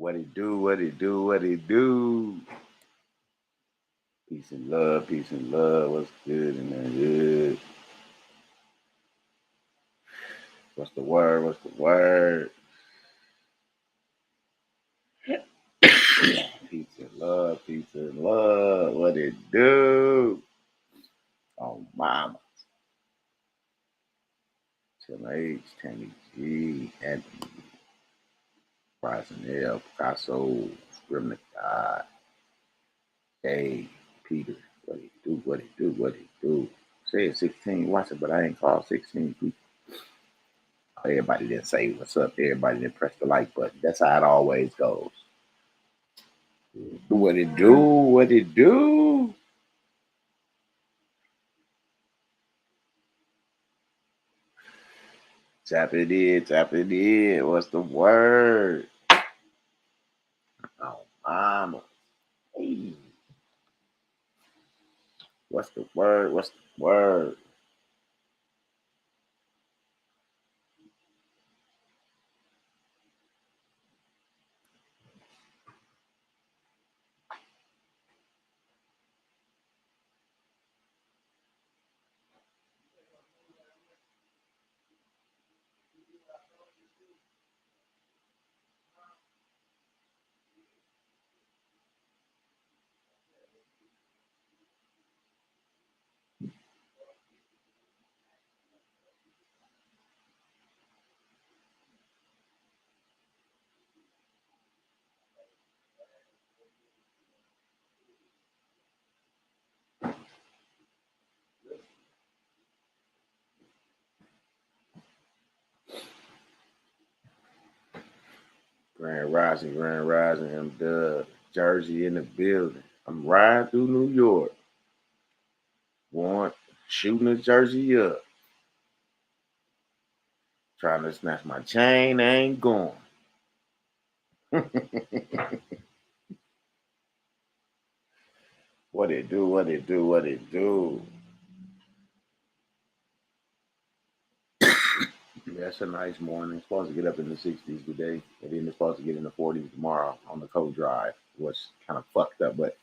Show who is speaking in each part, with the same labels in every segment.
Speaker 1: What it do, what it do, what it do. Peace and love, peace and love. What's good in the hood? What's the word? What's the word? Peace and love, peace and love. What it do? Oh, mama. Tim H, Tammy G, Anthony, Rising L, Picasso, Scrimmage God, Dave, Peter. What it do, what it do, what it do. Said 16, watch it, but I ain't called 16 people. Everybody didn't say what's up. Everybody didn't press the like button. That's how it always goes. What it do? What it do? Tap it in. Tap it in. What's the word? Oh, mama. Hey. What's the word? What's the word? Grand Rising, Grand Rising. I'm the Jersey in the building. I'm riding through New York. Shooting the Jersey up. Trying to snatch my chain. Ain't going. What it do? What it do? What it do? Yeah, it's a nice morning. It's supposed to get up in the 60s today, and then it's supposed to get in the 40s tomorrow on the coat drive, which kind of fucked up. But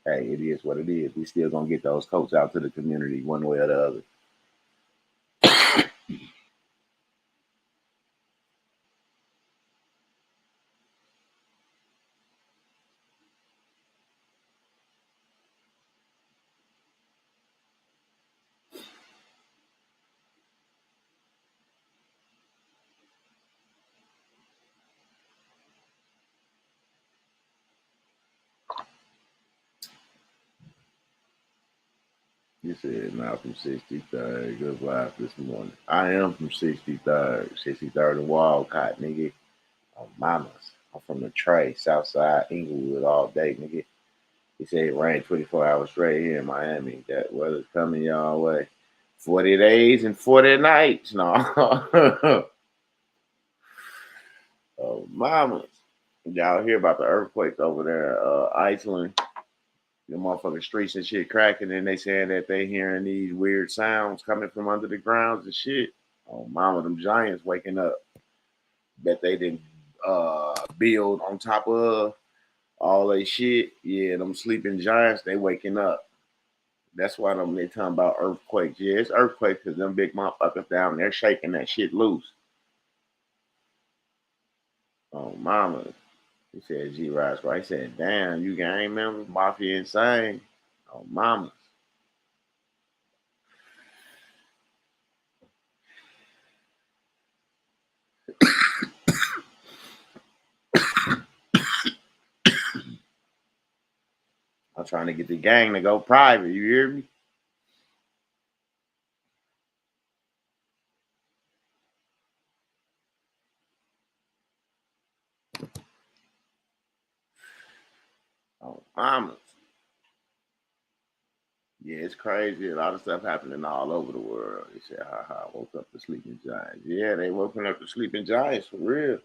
Speaker 1: hey, it is what it is. We still gonna get those coats out to the community one way or the other. You said now from 63rd. Good vibe this morning. I am from 63rd, 63rd and Walcott, nigga. On mamas. I'm from the Trey, Southside, Inglewood all day, nigga. He said it rained 24 hours straight here in Miami. That weather's coming y'all way. 40 days and 40 nights. No. Oh, mamas. Y'all hear about the earthquake over there, Iceland? The motherfucking streets and shit cracking, and they saying that they hearing these weird sounds coming from under the grounds and shit. Oh, mama, them giants waking up. Bet they didn't build on top of all that shit. Yeah, them sleeping giants, they waking up. That's why they talking about earthquakes. Yeah, it's earthquakes because them big motherfuckers down there shaking that shit loose. Oh, mama. He said G Rise, right? He said, damn, you gang members, Mafia insane. Oh, mama. I'm trying to get the gang to go private. You hear me? Oh, mama. Yeah, it's crazy. A lot of stuff happening all over the world. They said, ha ha, woke up the sleeping giants. Yeah, they woken up the sleeping giants for real.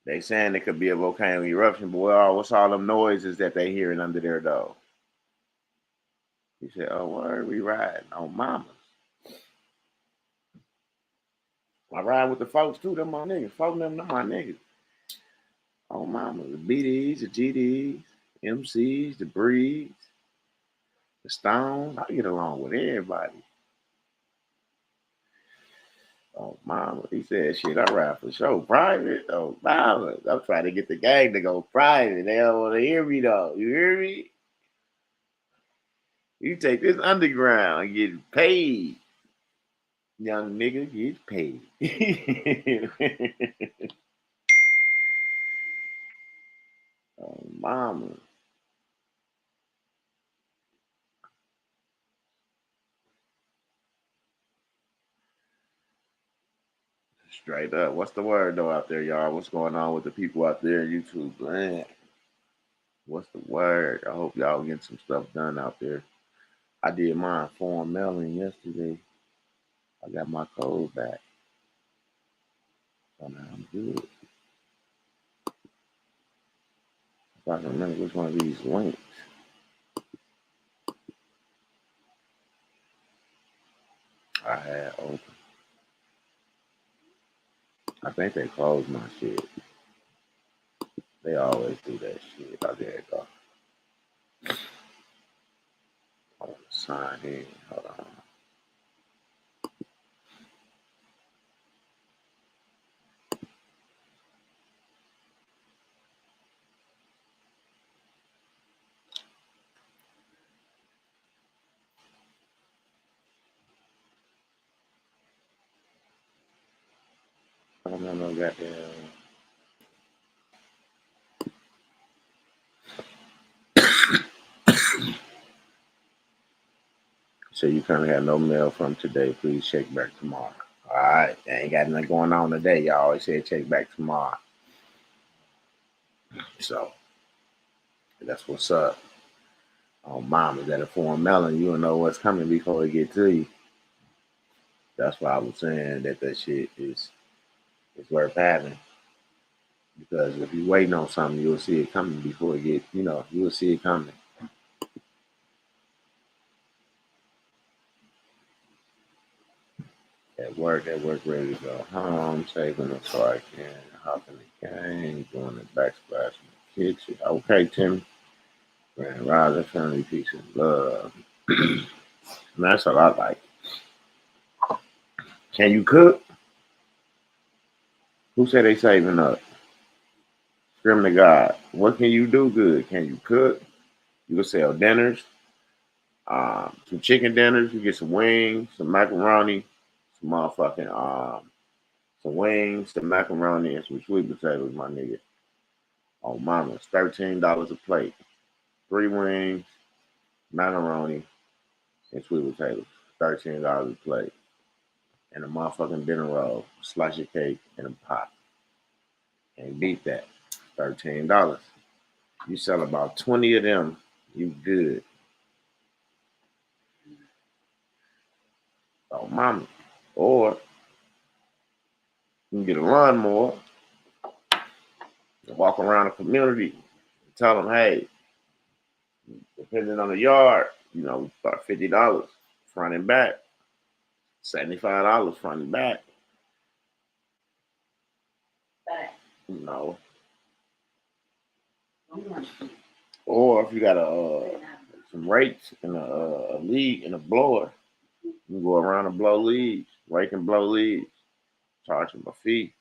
Speaker 1: They saying it could be a volcano eruption, boy. What's all them noises that they hearing under there though? He said, oh, where are we riding? Oh, mamas. I ride with the folks too. Them my niggas. Folks them my niggas. Oh mama, the BDs, the GDs, MCs, the Breeds, the Stones. I get along with everybody. Oh mama, he said shit. I ride for show private. Oh mama, I'm trying to get the gang to go private. They don't want to hear me though. You hear me? You take this underground, get paid. Young nigga get paid. Oh mama. Straight up. What's the word though out there, y'all? What's going on with the people out there in YouTube? Man, what's the word? I hope y'all getting some stuff done out there. I did mine form mailing yesterday. I got my code back. So now I'm good. If I can remember which one of these links I had open. I think they closed my shit. They always do that shit. Oh, there it go. I want to sign in. Hold on. I don't know no goddamn. So you currently have no mail from today. Please check back tomorrow. All right. Ain't got nothing going on today. Y'all always say check back tomorrow. So that's what's up. Oh, mom, is that a form melon? You'll know what's coming before it get to you. That's why I was saying that shit is worth having. Because if you're waiting on something, you'll see it coming before it get, you'll see it coming. At work, ready to go home, saving it so I can hop in the game, doing the backsplash in the kitchen. Okay, Tim. Grand Rising, family, peace and love. Man, that's what I like. Can you cook? Who said they saving up? Scream to God. What can you do good? Can you cook? You can sell dinners, some chicken dinners. You get some wings, some macaroni, some motherfucking some wings, some macaroni, and some sweet potatoes, my nigga. Oh, mama, it's $13 a plate. 3 wings, macaroni, and sweet potatoes. $13 a plate. And a motherfucking dinner roll, slice of cake, and a pop. Can't beat that. $13. You sell about 20 of them, you good. Oh, mama. Or you can get a lawnmower and walk around the community and tell them, hey, depending on the yard, we start $50 front and back, $75 front and back. You know. Or if you got some rakes and a lead and a blower, you can go around and blow leaves, rake and blow leaves, charge them a fee,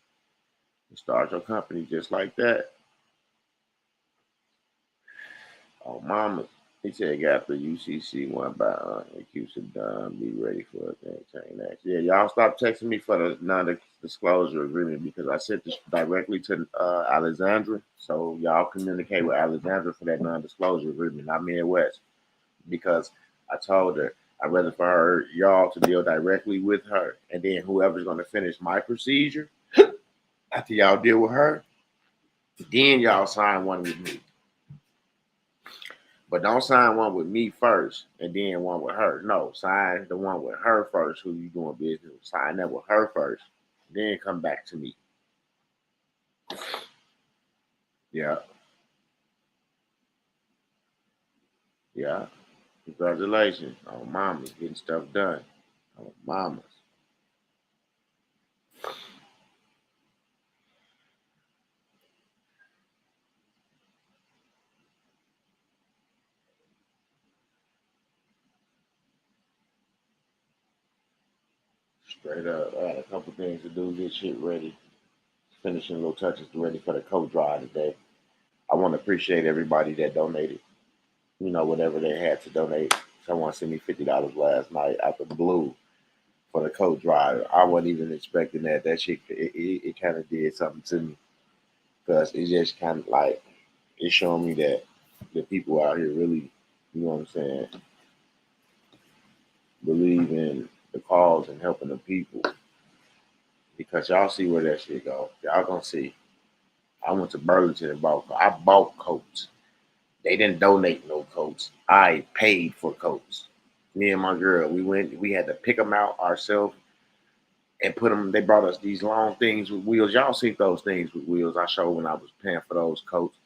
Speaker 1: and start your company just like that. Oh, mama. He said, got the UCC one by Houston done. Be ready for it. Chain action. Yeah, y'all stop texting me for the non-disclosure agreement because I sent this directly to Alexandra. So y'all communicate with Alexandra for that non-disclosure agreement, not Midwest. Because I told her I'd rather for her, y'all to deal directly with her. And then whoever's going to finish my procedure, after y'all deal with her, then y'all sign one with me. But don't sign one with me first and then one with her. No, sign the one with her first, who you doing business with. Sign that with her first. Then come back to me. Yeah. Yeah. Congratulations. Oh, mama's getting stuff done. Oh, mamas. Straight up. I had a couple things to do, get shit ready. Finishing little touches ready for the coat drive today. I want to appreciate everybody that donated, whatever they had to donate. Someone sent me $50 last night out the blue for the coat drive. I wasn't even expecting that. That shit, it kind of did something to me because it just kind of like, it's showing me that the people out here really, you know what I'm saying, believe in the cause and helping the people. Because y'all see where that shit go. Y'all gonna see. I went to Burlington and I bought coats. They didn't donate no coats. I paid for coats. Me and my girl, we had to pick them out ourselves and put them. They brought us these long things with wheels. Y'all see those things with wheels I showed when I was paying for those coats.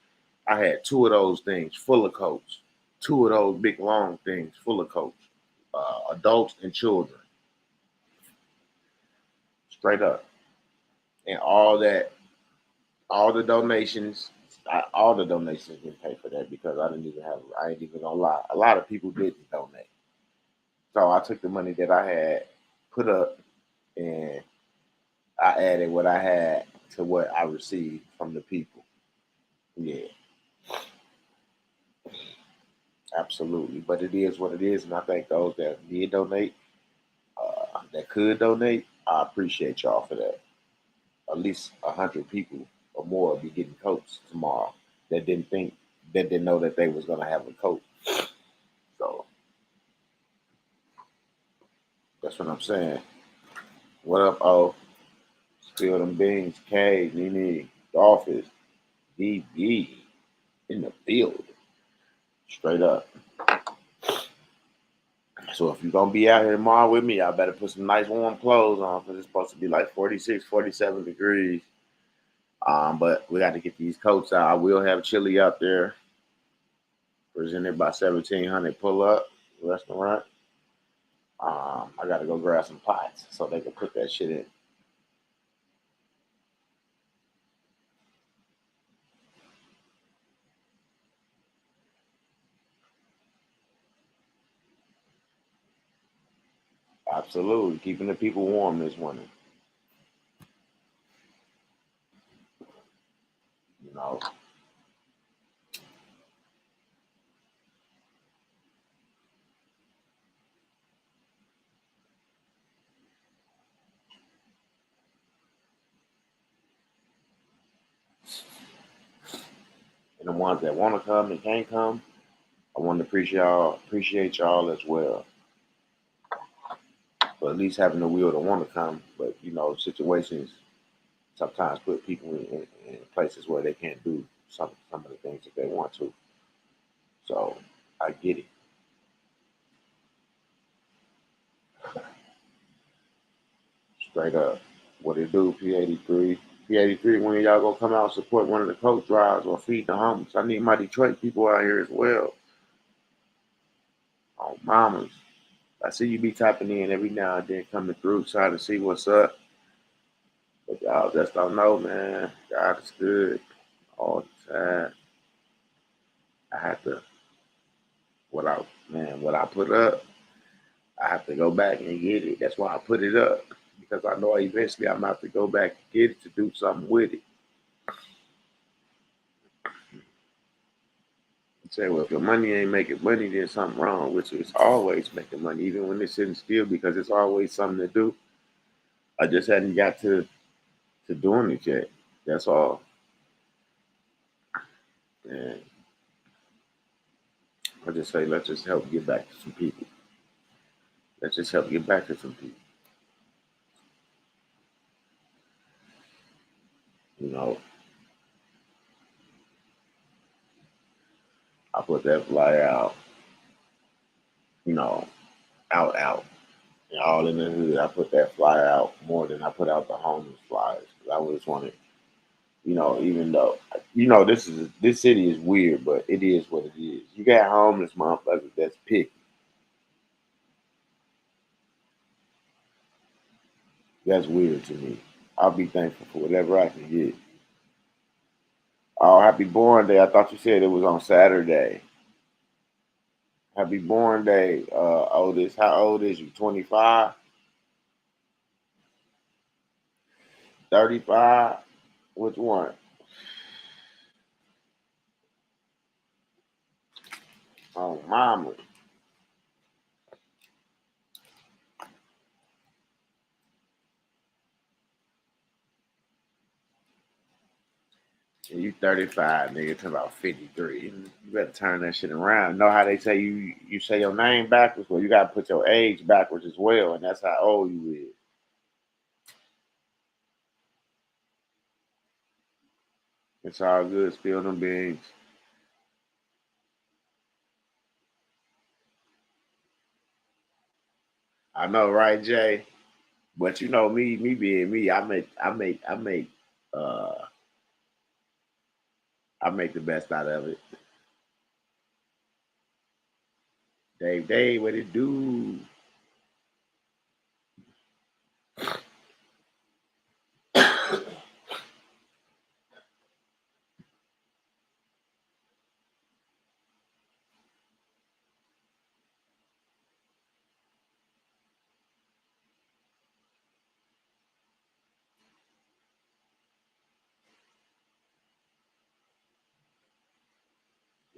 Speaker 1: I had two of those things full of coats. Two of those big long things full of coats. Adults and children. Straight up. And all the donations, all the donations didn't pay for that because I ain't even gonna lie. A lot of people didn't donate. So I took the money that I had put up and I added what I had to what I received from the people. Yeah, absolutely. But it is what it is. And I thank those that did donate, that could donate. I appreciate y'all for that. At least 100 people or more will be getting coats tomorrow that didn't know that they was gonna have a coat. So that's what I'm saying. What up, O? Spill them beans, K, Nene, Dolphins, DB in the field. Straight up. So if you're gonna be out here tomorrow with me, y'all better put some nice warm clothes on because it's supposed to be like 46, 47 degrees. But we got to get these coats out. I will have chili out there. Presented by 1700 Pull Up Restaurant. I got to go grab some pots so they can put that shit in. Absolutely. Keeping the people warm this winter. You know, and the ones that want to come and can't come, I want to appreciate y'all as well. For at least having the will to want to come. But situations sometimes put people in places where they can't do some of the things that they want to. So I get it. Straight up. What it do, P83? P83, when y'all gonna come out and support one of the coach drives or feed the homeless? I need my Detroit people out here as well. Oh, mamas. I see you be tapping in every now and then coming through, trying to see what's up. But y'all just don't know, man. God is good all the time. I have to, what I put up, I have to go back and get it. That's why I put it up. Because I know eventually I'm going to have to go back and get it to do something with it. You say, well, if your money ain't making money, then something wrong, which is always making money, even when it's sitting still, because it's always something to do. I just hadn't got to doing it yet. That's all. And I just say, let's just help get back to some people. Let's just help get back to some people. You know, I put that flyer out, you know, out. And all in the hood, I put that flyer out more than I put out the homeless flyers. I always wanted, even though, this city is weird, but it is what it is. You got homeless motherfuckers that's picky. That's weird to me. I'll be thankful for whatever I can get. Oh, happy born day. I thought you said it was on Saturday. Happy born day, oldest. How old is you? 25? 35. Which one? Oh, mama. You 35, nigga, to about 53. You better turn that shit around. Know how they say you say your name backwards? Well, you gotta put your age backwards as well, and that's how old you is. It's all good. Spill them beans. I know, right, Jay? But you know me being me, uh I make the best out of it. Dave, what it do?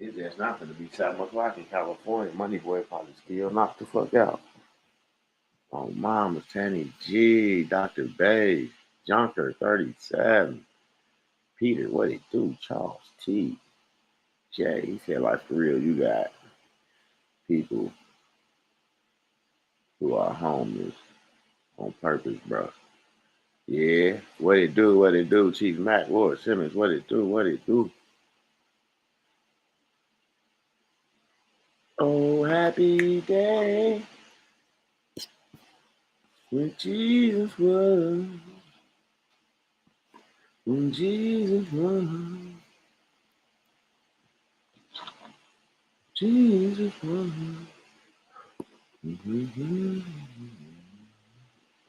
Speaker 1: It's just not gonna be 7 o'clock in California. Money boy probably still knocked the fuck out. Oh, Mama, Tanny G, Dr. Bay, Junker 37, Peter, what he do? Charles T. Jay, he said, like, for real, you got people who are homeless on purpose, bro. Yeah, what it do? Chief Mac, Lord Simmons, what it do? Oh, happy day when Jesus was, when Jesus was, Jesus was. Mm-hmm.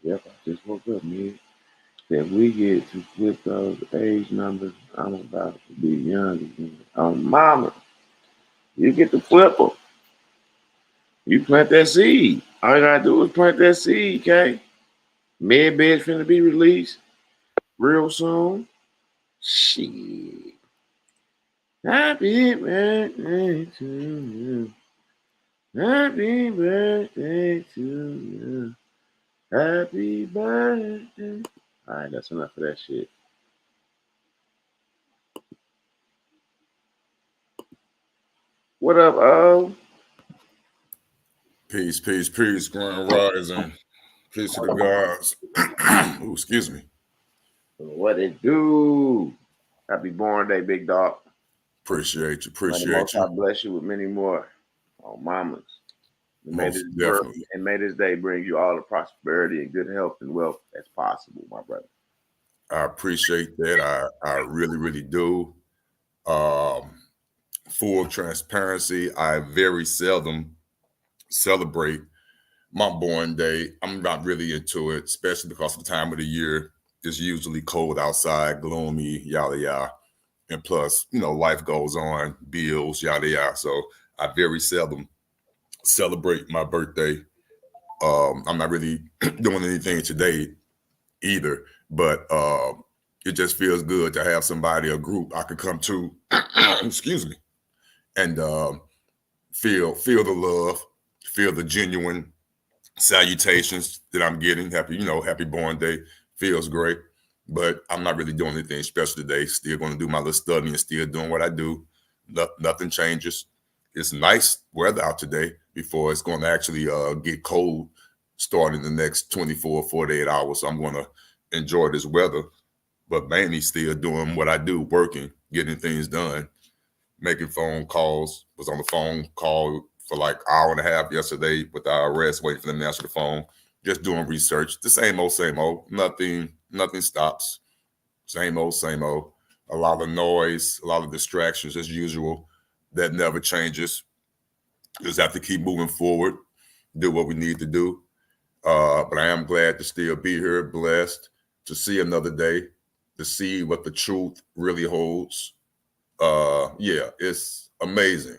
Speaker 1: Yep, I just woke up, man. If we get to flip those age numbers, I'm about to be young again. Oh, mama, you get to flip them. You plant that seed. All you gotta do is plant that seed, okay? Med bed's finna be released real soon. Shit. Happy birthday to you. Happy birthday to you. Happy birthday. All right, that's enough of that shit. What up, oh?
Speaker 2: Peace, peace, peace, grand rising. Peace to the gods. Ooh, excuse me.
Speaker 1: What it do? Happy born day, big dog.
Speaker 2: Appreciate you,
Speaker 1: May the Most
Speaker 2: appreciate you.
Speaker 1: High bless you with many more. Oh, mamas. And may this
Speaker 2: Most
Speaker 1: world
Speaker 2: definitely.
Speaker 1: and may this day bring you all the prosperity and good health and wealth as possible, my brother.
Speaker 2: I appreciate that. I really, really do. Um, Full transparency, I very seldom celebrate my born day. I'm not really into it, especially because of the time of the year. It's usually cold outside, gloomy, yada yada. And plus, life goes on, bills, yada yada. So I very seldom celebrate my birthday. I'm not really doing anything today either, but it just feels good to have somebody, a group I could come to, excuse me, and feel the love, feel the genuine salutations that I'm getting. Happy born day. Feels great. But I'm not really doing anything special today. Still going to do my little studying, still doing what I do. Nothing changes. It's nice weather out today before it's going to actually get cold starting the next 24, 48 hours. So I'm going to enjoy this weather, but mainly still doing what I do, working, getting things done, making phone calls. Was on the phone call for like an hour and a half yesterday with the IRS, waiting for them to answer the phone. Just doing research. The same old, same old. Nothing stops. Same old, same old. A lot of noise, a lot of distractions as usual. That never changes. Just have to keep moving forward, do what we need to do. But I am glad to still be here, blessed to see another day, to see what the truth really holds. Yeah, it's amazing.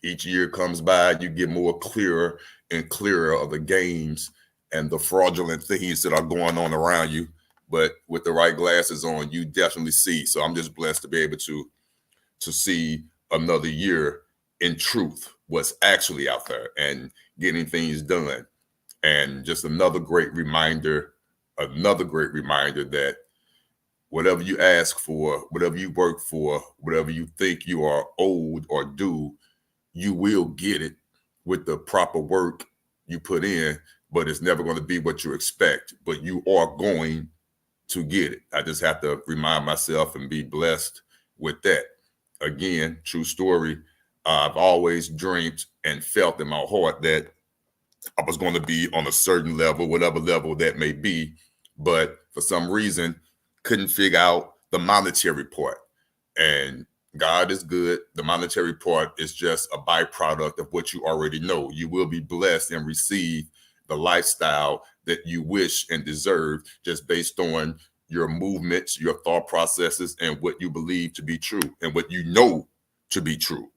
Speaker 2: Each year comes by, you get more clearer and clearer of the games and the fraudulent things that are going on around you. but with the right glasses on, you definitely see. So I'm just blessed to be able to see another year in truth, what's actually out there and getting things done. And just another great reminder that whatever you ask for, whatever you work for, whatever you think you are owed or due, you will get it with the proper work you put in, but it's never going to be what you expect, but you are going to get it. I just have to remind myself and be blessed with that. Again, true story. I've always dreamed and felt in my heart that I was going to be on a certain level, whatever level that may be, but for some reason, couldn't figure out the monetary part. And God is good. The monetary part is just a byproduct of what you already know. You will be blessed and receive the lifestyle that you wish and deserve just based on your movements, your thought processes, and what you believe to be true and what you know to be true.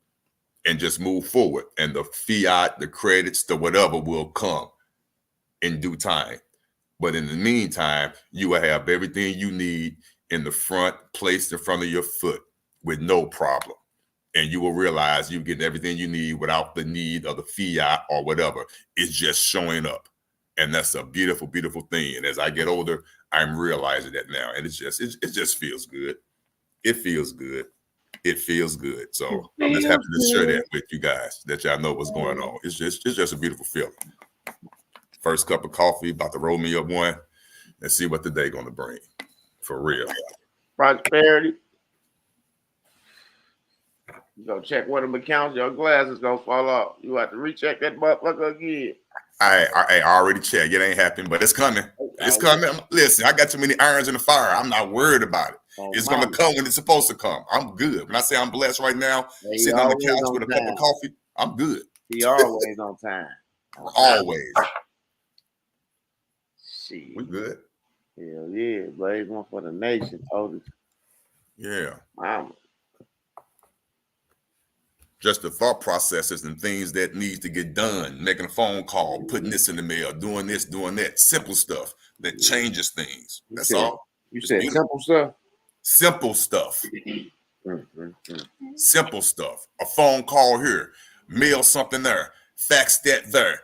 Speaker 2: And just move forward. And the fiat, the credits, the whatever will come in due time. But in the meantime, you will have everything you need in the front, placed in front of your foot with no problem. And you will realize you're getting everything you need without the need of the fiat or whatever. It's just showing up. And that's a beautiful, beautiful thing. And as I get older, I'm realizing that now. And it just feels good. It feels good. It feels good. So I'm just happy to share that with you guys, that y'all know what's going on. It's just a beautiful feeling. First cup of coffee, about to roll me up one and see what the day gonna bring. For real.
Speaker 1: Prosperity. You go check one of them accounts, your glasses gonna fall off. You have to recheck that motherfucker again.
Speaker 2: I already checked. It ain't happening, but it's coming. It's coming. Listen, I got too many irons in the fire. I'm not worried about it. It's gonna come when it's supposed to come. I'm good. When I say I'm blessed right now, sitting on the couch with a cup of coffee, I'm good.
Speaker 1: He always on time.
Speaker 2: Always.
Speaker 1: Shit.
Speaker 2: We good.
Speaker 1: Hell yeah, blaze one for the nation, Otis.
Speaker 2: Yeah.
Speaker 1: Mama.
Speaker 2: Just the thought processes and things that needs to get done, making a phone call, putting this in the mail, doing this, doing that. Simple stuff that changes things. That's all.
Speaker 1: You said simple stuff?
Speaker 2: Simple stuff. Simple stuff. A phone call here, mail something there, fax that there,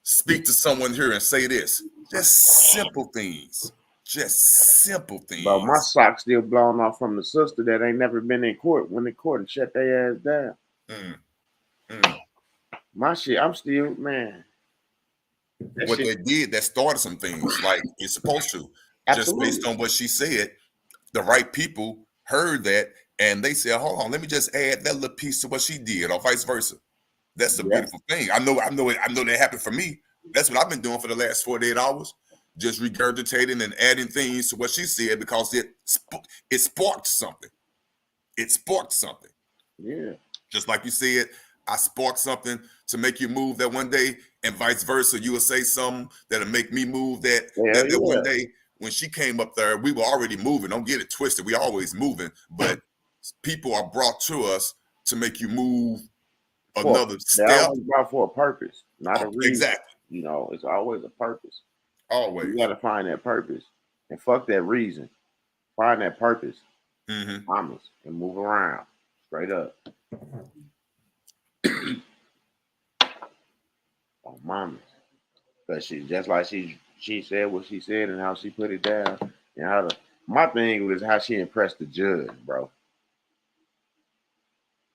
Speaker 2: speak to someone here and say this. Just simple things. Just simple things.
Speaker 1: But my sock's still blown off from the sister that ain't never been in court. Went in court and shut their ass down. My shit, I'm still, man.
Speaker 2: What they did, that started some things like it's supposed to. Absolutely. Just based on what she said, the right people heard that and they said, hold on, let me just add that little piece to what she did, or vice versa. That's a beautiful thing. I know that happened for me. That's what I've been doing for the last 48 hours. Just regurgitating and adding things to what she said because it sparked something. It sparked something.
Speaker 1: Yeah.
Speaker 2: Just like you said, I sparked something to make you move that one day, and vice versa. You will say something that'll make me move that one day. When she came up there, we were already moving. Don't get it twisted. We always moving, but people are brought to us to make you move another step.
Speaker 1: They're always brought for a purpose, not a reason.
Speaker 2: Exactly.
Speaker 1: You know, it's always a purpose.
Speaker 2: Always.
Speaker 1: You got to find that purpose and fuck that reason. Find that purpose. Promise and move around straight up. Oh, mamas. Because she just like she said what she said and how she put it down. And how my thing was how she impressed the judge, bro.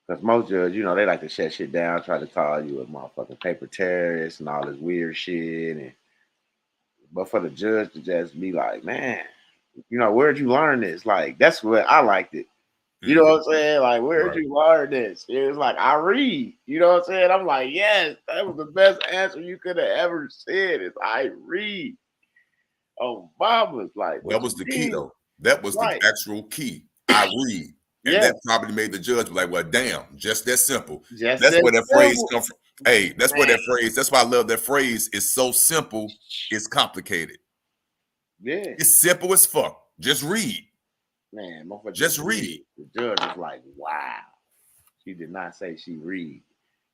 Speaker 1: Because most judges, you know, they like to shut shit down, try to call you a motherfucking paper terrorist and all this weird shit. But for the judge to just be like, man, you know, where'd you learn this? Like, that's what I liked it. You know what I'm saying? Like, where'd you learn this? It was like, I read. You know what I'm saying? I'm like, yes, that was the best answer you could have ever said is I read. Obama's like,
Speaker 2: that was the key, though. That was the actual key. I read. And that probably made the judge be like, well, damn, just that simple. That's where that phrase comes from. Hey, that's where that phrase, that's why I love that phrase. It's so simple, it's complicated.
Speaker 1: Yeah.
Speaker 2: It's simple as fuck. Just read.
Speaker 1: Man,
Speaker 2: just read.
Speaker 1: The judge is like, wow. She did not say she read.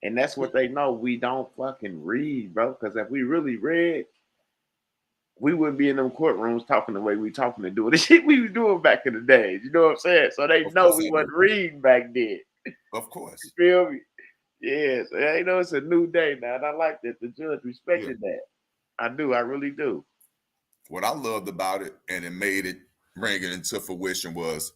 Speaker 1: And that's what they know. We don't fucking read, bro. Because if we really read, we wouldn't be in them courtrooms talking the way we talking to do the shit we was doing back in the days. You know what I'm saying? So they
Speaker 2: Of
Speaker 1: know
Speaker 2: course
Speaker 1: we
Speaker 2: I do.
Speaker 1: wasn't reading back then.
Speaker 2: Of
Speaker 1: You
Speaker 2: course.
Speaker 1: feel me? Yeah, so you know it's a new day now, and I like that the judge
Speaker 2: Yeah.
Speaker 1: respected that. I do, I really do.
Speaker 2: What I loved about it, and it made it bring it into fruition, was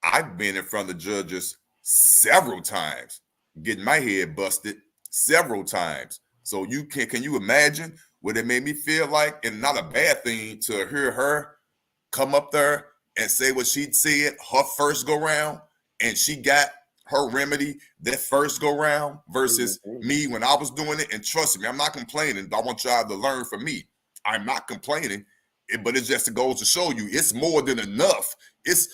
Speaker 2: I've been in front of judges several times, getting my head busted several times. So can you imagine what it made me feel like? And not a bad thing to hear her come up there and say what she said her first go round, and she got her remedy that first go round versus
Speaker 1: Mhm.
Speaker 2: me when I was doing it. And trust me, I'm not complaining. I want y'all to learn from me. I'm not complaining, but it just goes to show you it's more than enough. It's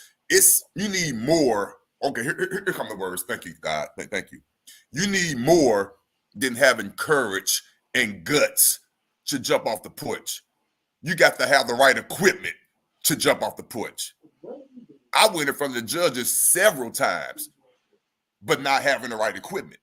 Speaker 2: you need more. Okay, here come the words. Thank you, God. Thank you. You need more than having courage and guts to jump off the porch. You got to have the right equipment to jump off the porch. I went in front of the judges several times, but not having the right equipment.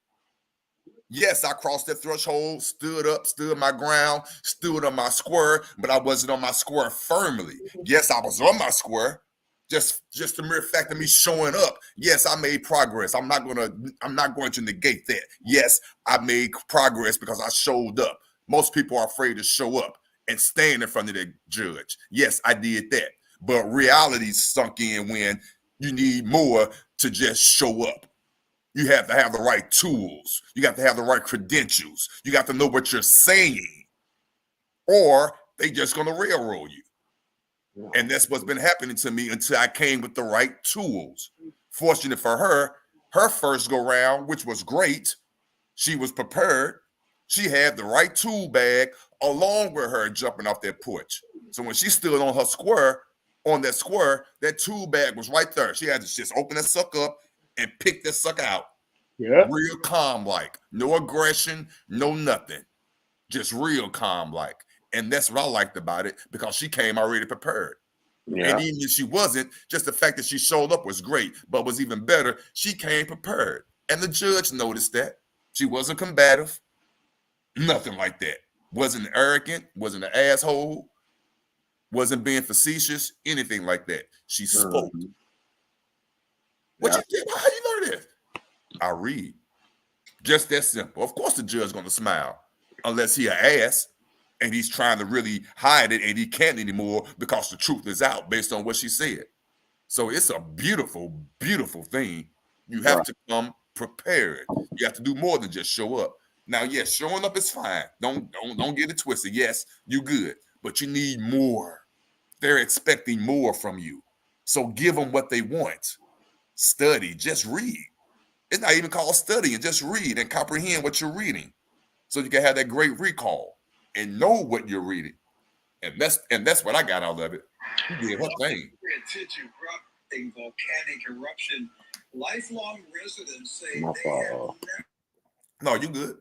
Speaker 2: Yes, I crossed that threshold, stood up, stood my ground, stood on my square, but I wasn't on my square firmly. Yes, I was on my square. Just the mere fact of me showing up. Yes, I made progress. I'm not going to negate that. Yes, I made progress because I showed up. Most people are afraid to show up and stand in front of the judge. Yes, I did that. But reality sunk in when you need more to just show up. You have to have the right tools. You got to have the right credentials. You got to know what you're saying, or they just gonna railroad you. And that's what's been happening to me until I came with the right tools. Fortunate for her, her first go round, which was great, she was prepared. She had the right tool bag along with her jumping off that porch. So when she stood on her square, that tool bag was right there. She had to just open that sucker up and pick that sucker out.
Speaker 1: Yeah.
Speaker 2: Real calm like. No aggression, no nothing. Just real calm like. And that's what I liked about it, because she came already prepared.
Speaker 1: Yeah.
Speaker 2: And even if she wasn't, just the fact that she showed up was great. But was even better, she came prepared. And the judge noticed that. She wasn't combative. Nothing like that. Wasn't arrogant, wasn't an asshole, wasn't being facetious, anything like that. She spoke.
Speaker 1: Mhm.
Speaker 2: What
Speaker 1: Yeah.
Speaker 2: you did? How you learn this? I read. Just that simple. Of course the judge's gonna smile, unless he an ass and he's trying to really hide it and he can't anymore because the truth is out based on what she said. So it's a beautiful, beautiful thing. You have
Speaker 1: Right.
Speaker 2: to come prepared. You have to do more than just show up. Now, yes, showing up is fine. Don't get it twisted. Yes, you good, but you need more. They're expecting more from you. So give them what they want. Study, just read. It's not even called studying. Just read and comprehend what you're reading, so you can have that great recall and know what you're reading. And that's what I got out of it. She did her thing.
Speaker 3: A volcanic eruption. Lifelong residents say
Speaker 1: My
Speaker 3: they have
Speaker 1: fault.
Speaker 2: No, you good.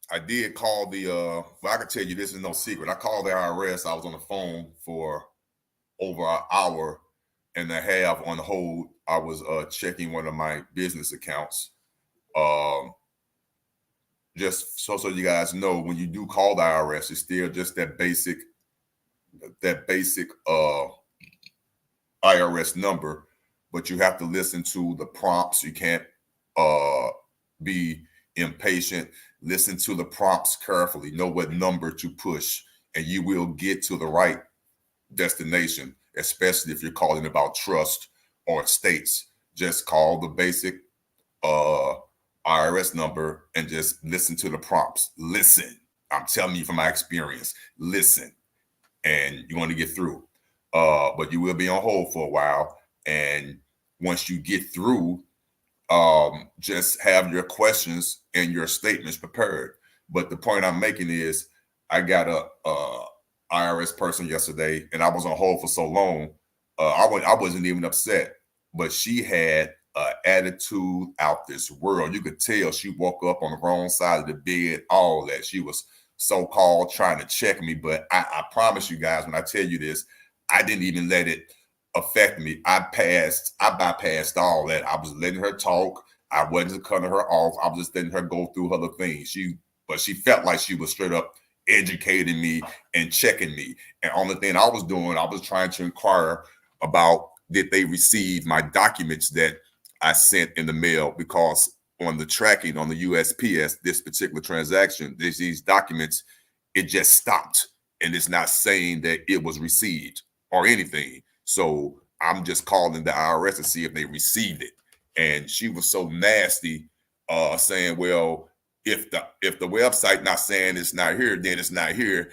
Speaker 2: I did call well, I can tell you this is no secret. I called the IRS. I was on the phone for over an hour and a half on hold. I was checking one of my business accounts. Um, just so you guys know, when you do call the IRS, it's still just that basic IRS number, but you have to listen to the prompts. You can't be impatient. Listen to the prompts carefully. Know what number to push, and you will get to the right destination, especially if you're calling about trust or estates. Just call the basic IRS number and just listen to the prompts. Listen. I'm telling you from my experience, listen, and you're going to get through. But you will be on hold for a while. And once you get through, just have your questions and your statements prepared. But the point I'm making is, I got a IRS person yesterday, and I was on hold for so long. I wasn't even upset, but she had an attitude out this world. You could tell she woke up on the wrong side of the bed. All that, she was so-called trying to check me. But I promise you guys, when I tell you this, I didn't even let it affect me. I bypassed all that. I was letting her talk. I wasn't cutting her off. I was just letting her go through other things. But she felt like she was straight up educating me and checking me. And only thing I was doing, I was trying to inquire about, did they receive my documents that I sent in the mail? Because on the tracking on the USPS, this particular transaction, these documents, it just stopped. And it's not saying that it was received or anything. So I'm just calling the IRS to see if they received it. And she was so nasty, saying, well, if the website not saying it's not here, then it's not here.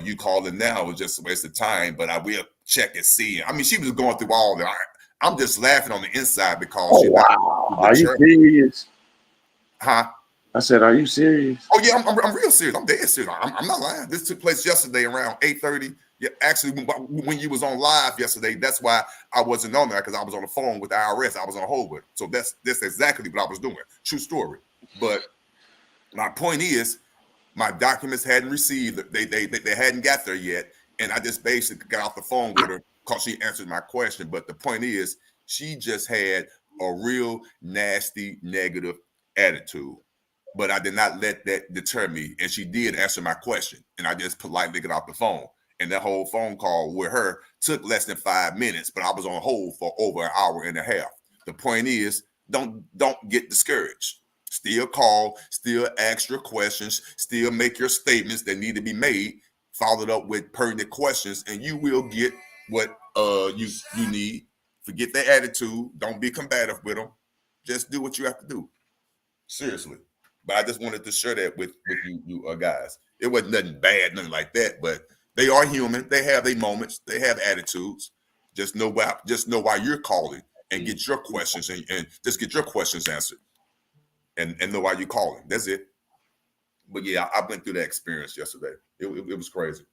Speaker 2: You calling now is just a waste of time, but I will check and see. I mean, she was going through all that. I'm just laughing on the inside because
Speaker 1: wow. Are you serious?
Speaker 2: Huh?
Speaker 1: I said, are you serious?
Speaker 2: Oh yeah, I'm real serious. I'm dead serious. I'm not lying. This took place yesterday around 8:30. Yeah, actually, when you was on live yesterday, that's why I wasn't on there, because I was on the phone with the IRS. I was on hold with. So that's exactly what I was doing. True story. But my point is, my documents hadn't received. They hadn't got there yet, and I just basically got off the phone with her because she answered my question. But the point is, she just had a real nasty, negative attitude. But I did not let that deter me, and she did answer my question, and I just politely got off the phone. And that whole phone call with her took less than 5 minutes, but I was on hold for over an hour and a half. The point is, don't get discouraged. Still call, still ask your questions, still make your statements that need to be made, followed up with pertinent questions, and you will get what you need. Forget the attitude. Don't be combative with them. Just do what you have to do. Seriously. But I just wanted to share that with you guys. It wasn't nothing bad, nothing like that, but they are human. They have their moments. They have attitudes. Just know why you're calling, and get your questions and just get your questions answered, and know why you're calling. That's it. But yeah, I went through that experience yesterday. It was crazy.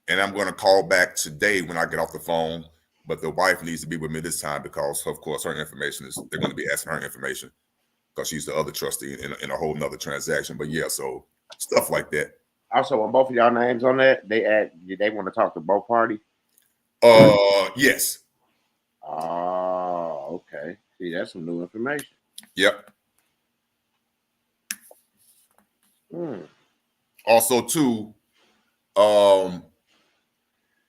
Speaker 2: And I'm going to call back today when I get off the phone. But the wife needs to be with me this time because, of course, her information they're going to be asking her information because she's the other trustee in a whole nother transaction. But yeah, so stuff like that.
Speaker 1: Also, when both of y'all names on that, they want to talk to both parties?
Speaker 2: Yes.
Speaker 1: Oh, okay. See, that's some new information.
Speaker 2: Yep. Also, too,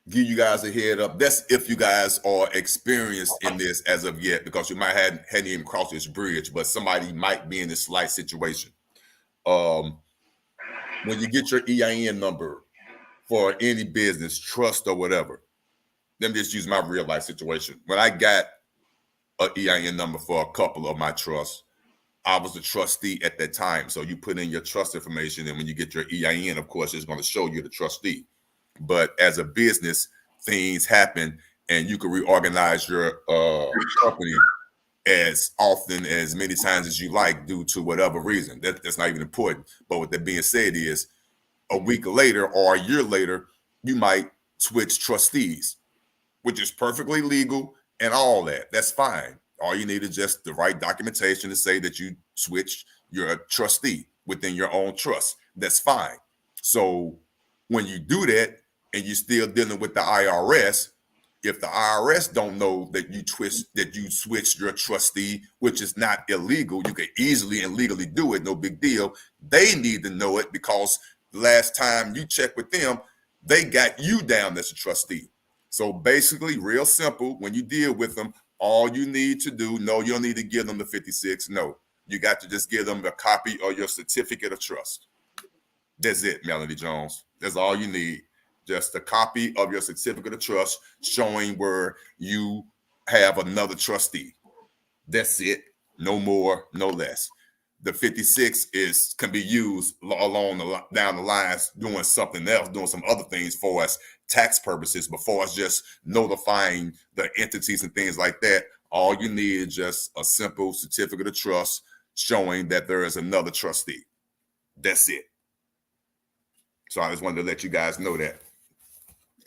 Speaker 2: give you guys a head up. That's if you guys are experienced in this as of yet, because you might hadn't even crossed this bridge, but somebody might be in this slight situation. When you get your EIN number for any business, trust or whatever, let me just use my real life situation. When I got an EIN number for a couple of my trusts, I was the trustee at that time. So you put in your trust information, and when you get your EIN, of course, it's going to show you the trustee. But as a business, things happen, and you can reorganize your company as often, as many times as you like, due to whatever reason. That's not even important. But with that being said, is a week later or a year later, you might switch trustees, which is perfectly legal and all that. That's fine. All you need is just the right documentation to say that you switched your trustee within your own trust. That's fine. So when you do that and you're still dealing with the IRS, if the IRS don't know that you switched your trustee, which is not illegal, you can easily and legally do it, no big deal. They need to know it because the last time you checked with them, they got you down as a trustee. So basically, real simple, when you deal with them, all you need to do, no, you don't need to give them the 56. No, you got to just give them a copy of your certificate of trust. That's it, Melanie Jones. That's all you need. Just a copy of your certificate of trust showing where you have another trustee. That's it. No more, no less. The 56 can be used down the lines doing something else, doing some other things for us tax purposes, before it's just notifying the entities and things like that. All you need is just a simple certificate of trust showing that there is another trustee. That's it. So I just wanted to let you guys know that,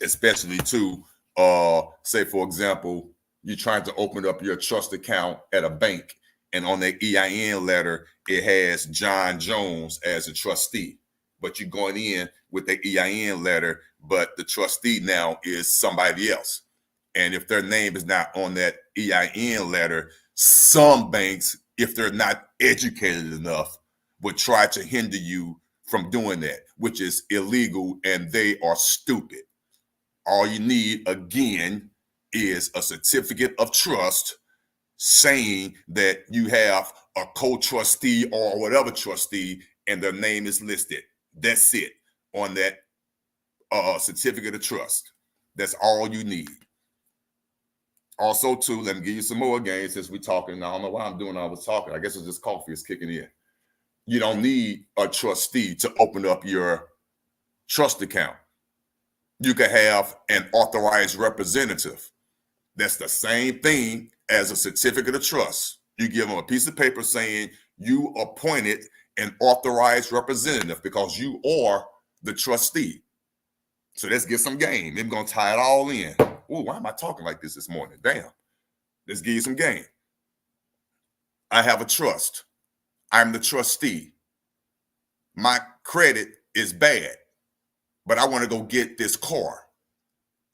Speaker 2: especially to say, for example, you're trying to open up your trust account at a bank and on the EIN letter, it has John Jones as a trustee. But you're going in with the EIN letter, but the trustee now is somebody else. And if their name is not on that EIN letter, some banks, if they're not educated enough, would try to hinder you from doing that, which is illegal, and they are stupid. All you need, again, is a certificate of trust saying that you have a co-trustee or whatever trustee, and their name is listed. That's it on that certificate of trust. That's all you need. Also, too, let me give you some more games since we're talking. I don't know why I'm doing all this talking. I guess it's just coffee is kicking in. You don't need a trustee to open up your trust account. You can have an authorized representative. That's the same thing as a certificate of trust. You give them a piece of paper saying you appointed an authorized representative because you are the trustee. So let's get some game. I'm going to tie it all in. Ooh, why am I talking like this morning? Damn. Let's give you some game. I have a trust. I'm the trustee. My credit is bad, but I want to go get this car,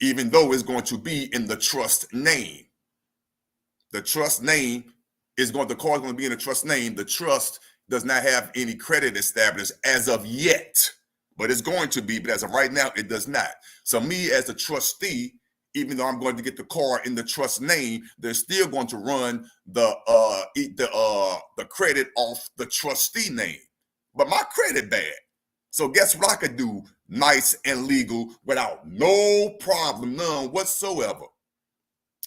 Speaker 2: even though it's going to be in the trust name. The trust name the car is going to be in the trust name. The trust does not have any credit established as of yet, but it's going to be, but as of right now, it does not. So me as a trustee, even though I'm going to get the car in the trust name, they're still going to run the credit off the trustee name. But my credit bad. So guess what I could do nice and legal without no problem, none whatsoever.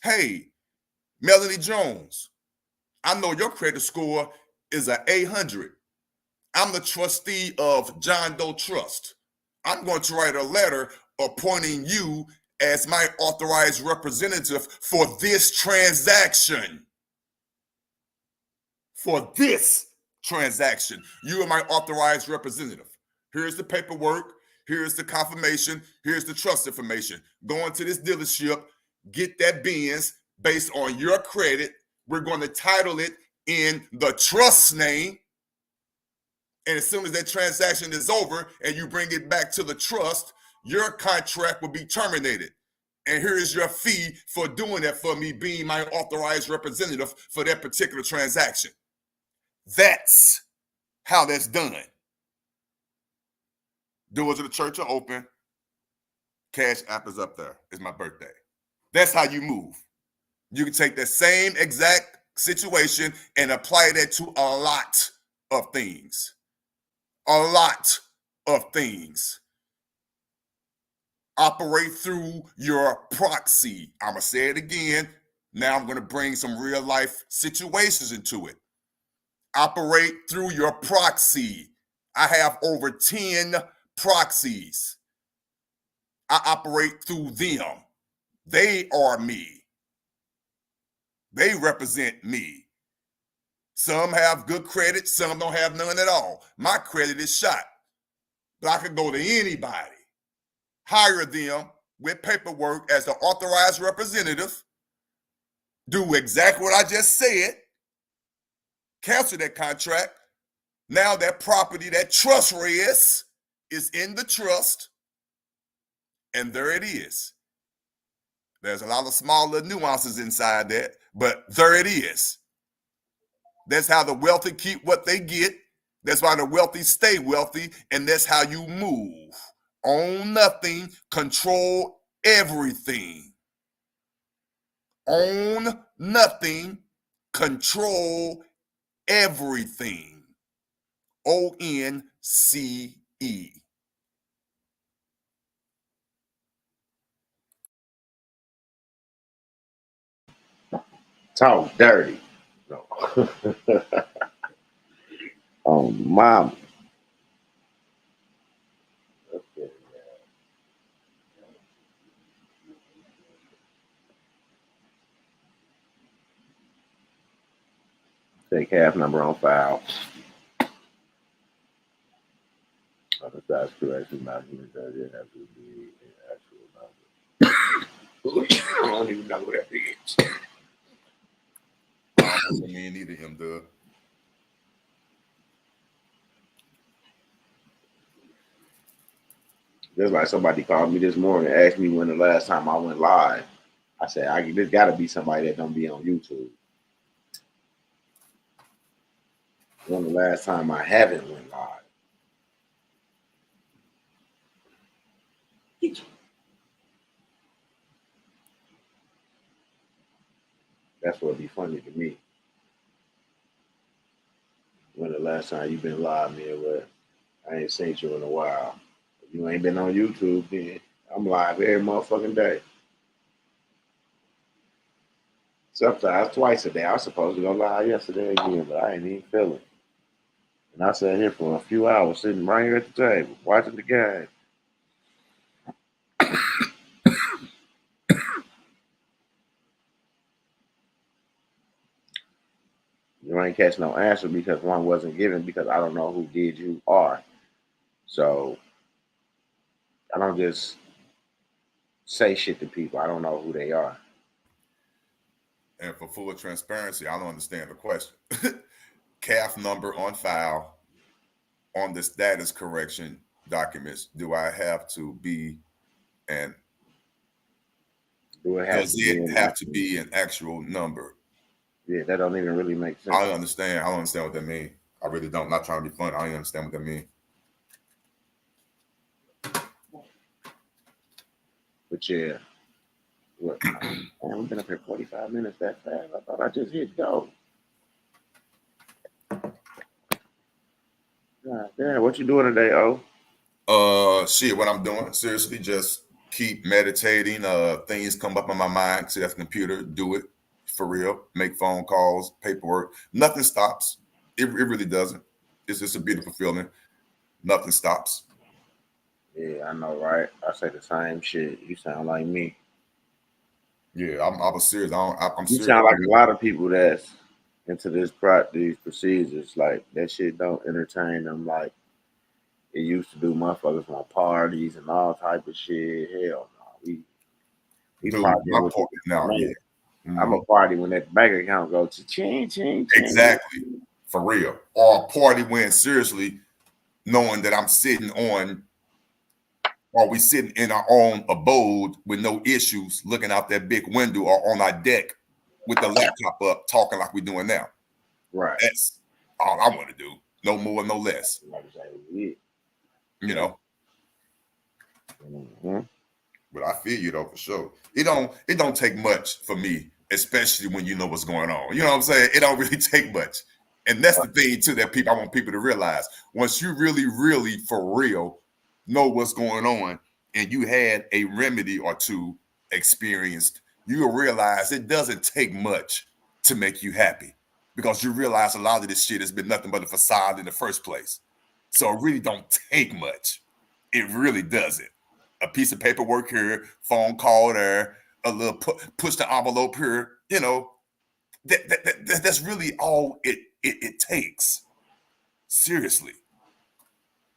Speaker 2: Hey, Melanie Jones, I know your credit score is an 800. I'm the trustee of John Doe Trust. I'm going to write a letter appointing you as my authorized representative for this transaction. For this transaction, you are my authorized representative. Here's the paperwork. Here's the confirmation. Here's the trust information. Go into this dealership, get that Benz based on your credit. We're going to title it in the trust name. And as soon as that transaction is over and you bring it back to the trust, your contract will be terminated. And here is your fee for doing that for me, being my authorized representative for that particular transaction. That's how that's done. Doors of the church are open. Cash App is up there. It's my birthday. That's how you move. You can take that same exact situation and apply that to a lot of things. A lot of things. Operate through your proxy. I'm going to say it again. Now I'm going to bring some real life situations into it. Operate through your proxy. I have over 10 proxies. I operate through them. They are me. They represent me. Some have good credit, some don't have none at all. My credit is shot. But I could go to anybody, hire them with paperwork as the authorized representative, do exactly what I just said, cancel that contract. Now that property, that trust res is in the trust, and there it is. There's a lot of small little nuances inside that, but there it is. That's how the wealthy keep what they get. That's why the wealthy stay wealthy, and that's how you move. Own nothing, control everything. Own nothing, control everything. ONCE.
Speaker 1: Talk dirty. No. Mom. Take half number on file. That's correction, not even that it has to be an actual number. I don't even know what that is.
Speaker 2: Me neither, M-Dub.
Speaker 1: Just like somebody called me this morning, asked me when the last time I went live. I said, there's got to be somebody that don't be on YouTube. When the last time I haven't went live. That's what'd be funny to me. When the last time you been live, man? Well, I ain't seen you in a while. If you ain't been on YouTube, then I'm live every motherfucking day. Sometimes twice a day. I was supposed to go live yesterday again, but I ain't even feel it. And I sat here for a few hours sitting right here at the table, watching the game. You ain't catch no answer because one wasn't given because I don't know who did you are. So I don't just say shit to people. I don't know who they are.
Speaker 2: And for full transparency, I don't understand the question. CAF number on file on the status correction documents. Do I have to be an does it have to be an actual number?
Speaker 1: Yeah, that don't even really make sense.
Speaker 2: I don't understand. I don't understand what that means. I really don't. I'm not trying to be funny. I don't understand what that means.
Speaker 1: But yeah, what? Man, we've been up here 45 minutes that fast. I thought I just hit go. God damn, what you doing today,
Speaker 2: Shit, what I'm doing, seriously, just keep meditating. Things come up on my mind, sit at the computer, do it for real, make phone calls, paperwork. Nothing stops. It really doesn't. It's just a beautiful feeling. Nothing stops.
Speaker 1: Yeah, I know, right? I say the same shit. You sound like me.
Speaker 2: Yeah, I was serious. I'm
Speaker 1: You
Speaker 2: serious.
Speaker 1: sound like a lot of people that's into these procedures. Like that shit don't entertain them like it used to do. Motherfuckers want parties and all type of shit. Hell no, we
Speaker 2: Dude,
Speaker 1: party
Speaker 2: my
Speaker 1: with
Speaker 2: point now, yeah.
Speaker 1: I'm a party when that bank account goes to ching ching ching.
Speaker 2: Exactly, for real. Or a party when seriously, knowing that I'm sitting on, or we sitting in our own abode with no issues, looking out that big window or on our deck with the laptop up, talking like we're doing now.
Speaker 1: Right.
Speaker 2: That's all I want to do. No more, no less. You know.
Speaker 1: Mm-hmm.
Speaker 2: But I feel you though for sure. It don't take much for me, especially when you know what's going on. You know what I'm saying? It don't really take much. And that's the thing too that I want people to realize. Once you really, really for real know what's going on and you had a remedy or two experienced, you'll realize it doesn't take much to make you happy because you realize a lot of this shit has been nothing but a facade in the first place. So it really don't take much. It really doesn't. A piece of paperwork here, phone call there, a little push the envelope here. You know, that's really all it takes. Seriously.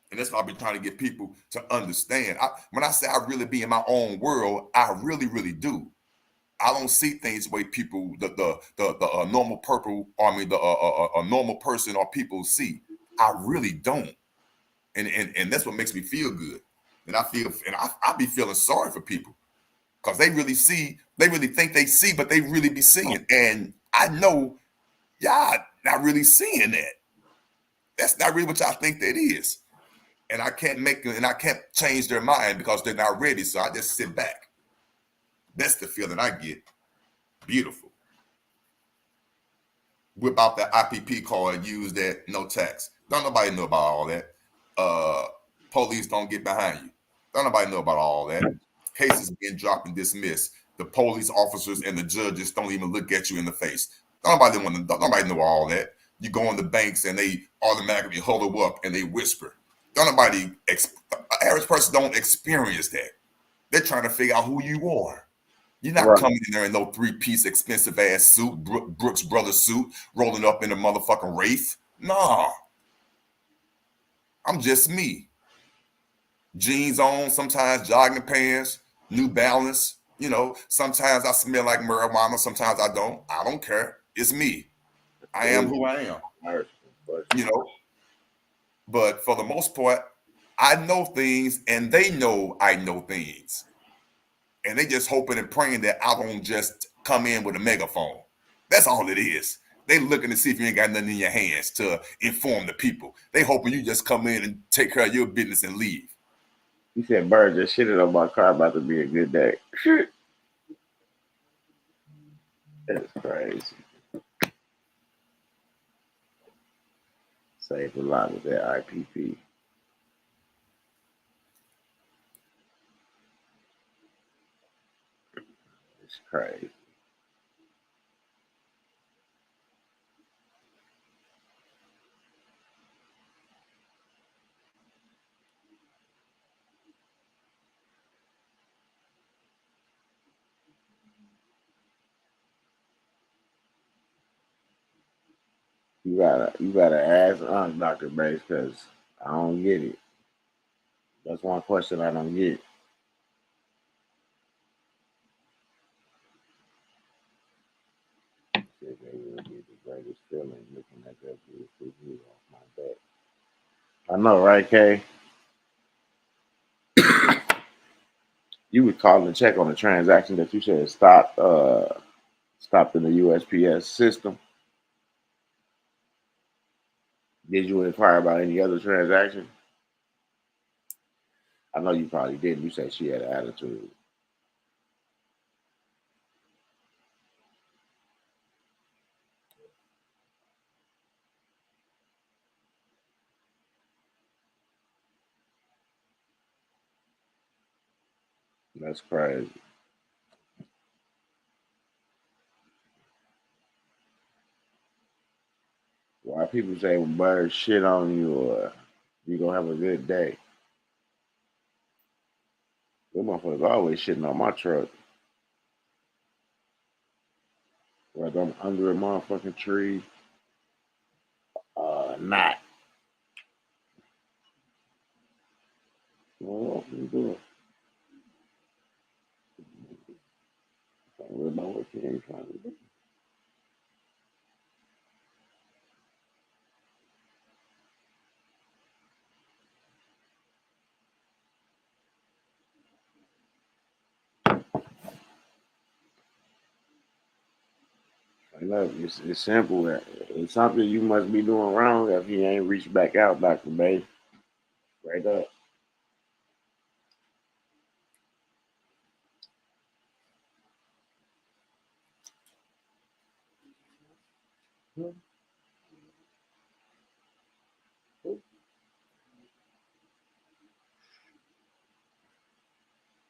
Speaker 2: And that's why I've been trying to get people to understand. When I say I really be in my own world, I really, really do. I don't see things the way people, the normal purple, I mean, a normal person or people see. I really don't. And that's what makes me feel good. And I be feeling sorry for people because they really think they see, but they really be seeing. And I know y'all not really seeing that. That's not really what y'all think that is. And I can't change their mind because they're not ready. So I just sit back. That's the feeling I get. Beautiful. Whip out the IPP card and use that, no tax. Don't nobody know about all that. Police don't get behind you. Don't nobody know about all that. Cases being dropped and dismissed. The police officers and the judges don't even look at you in the face. Nobody know all that. You go on the banks and they automatically huddle up and they whisper. The average person don't experience that. They're trying to figure out who you are. You're not coming in there in no 3-piece expensive ass suit, Brooks Brothers suit, rolling up in a motherfucking Wraith. Nah. I'm just me. Jeans on, sometimes jogging pants, New Balance. You know, sometimes I smell like marijuana, sometimes I don't. I don't care. It's me. I am who I am. You know, but for the most part, I know things and they know I know things. And they just hoping and praying that I don't just come in with a megaphone. That's all it is. They looking to see if you ain't got nothing in your hands to inform the people. They hoping you just come in and take care of your business and leave.
Speaker 1: He said, "Bird just shitted on my car. About to be a good day." That's crazy. Save a lot with that IPP. It's crazy. You gotta ask Dr. Bates, because I don't get it. That's one question I don't get. Said they will be the greatest feeling looking at that beautiful view off my back. I know, right, Kay? You would call and check on the transaction that you said stopped in the USPS system. Did you inquire about any other transaction? I know you probably didn't. You said she had an attitude. That's crazy. Why people say when birds shit on you or you gonna have a good day? Them motherfuckers always shitting on my truck. Whether I'm under a motherfucking tree, not. Well, what you doing? Don't worry about what you ain't trying to do. Look, it's simple. It's something you must be doing wrong if you ain't reached back out, Dr. Bay. Right up.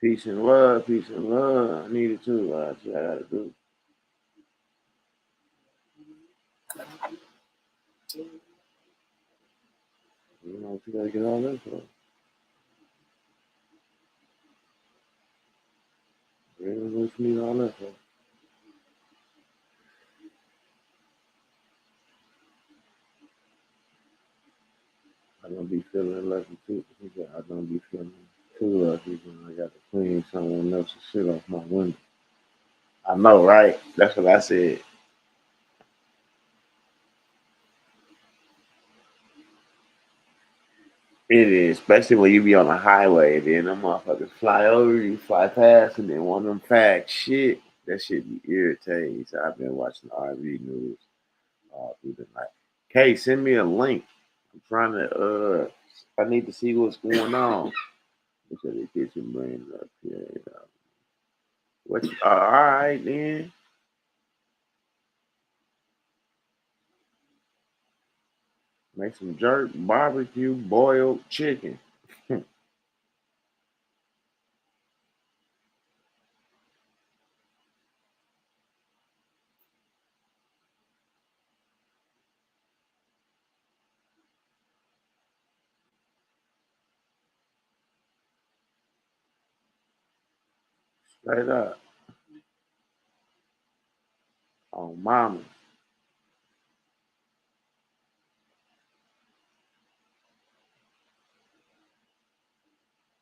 Speaker 1: Peace and love, peace and love. I need it too. That's what I gotta do. You know what you gotta get all that for? You know what you need all that for? I don't be feeling lucky too. I don't be feeling too lucky when I got to clean someone else's shit off my window. I know, right? That's what I said. It is, especially when you be on the highway, then them motherfuckers fly over you, fly past, and then one of them fact shit. That shit be irritating. So I've been watching the RV news all through the night. Kay, send me a link. I'm trying to I need to see what's going on. Look at the kitchen brain up here. What all right then. Make some jerk barbecue boiled chicken. Straight up. On mama.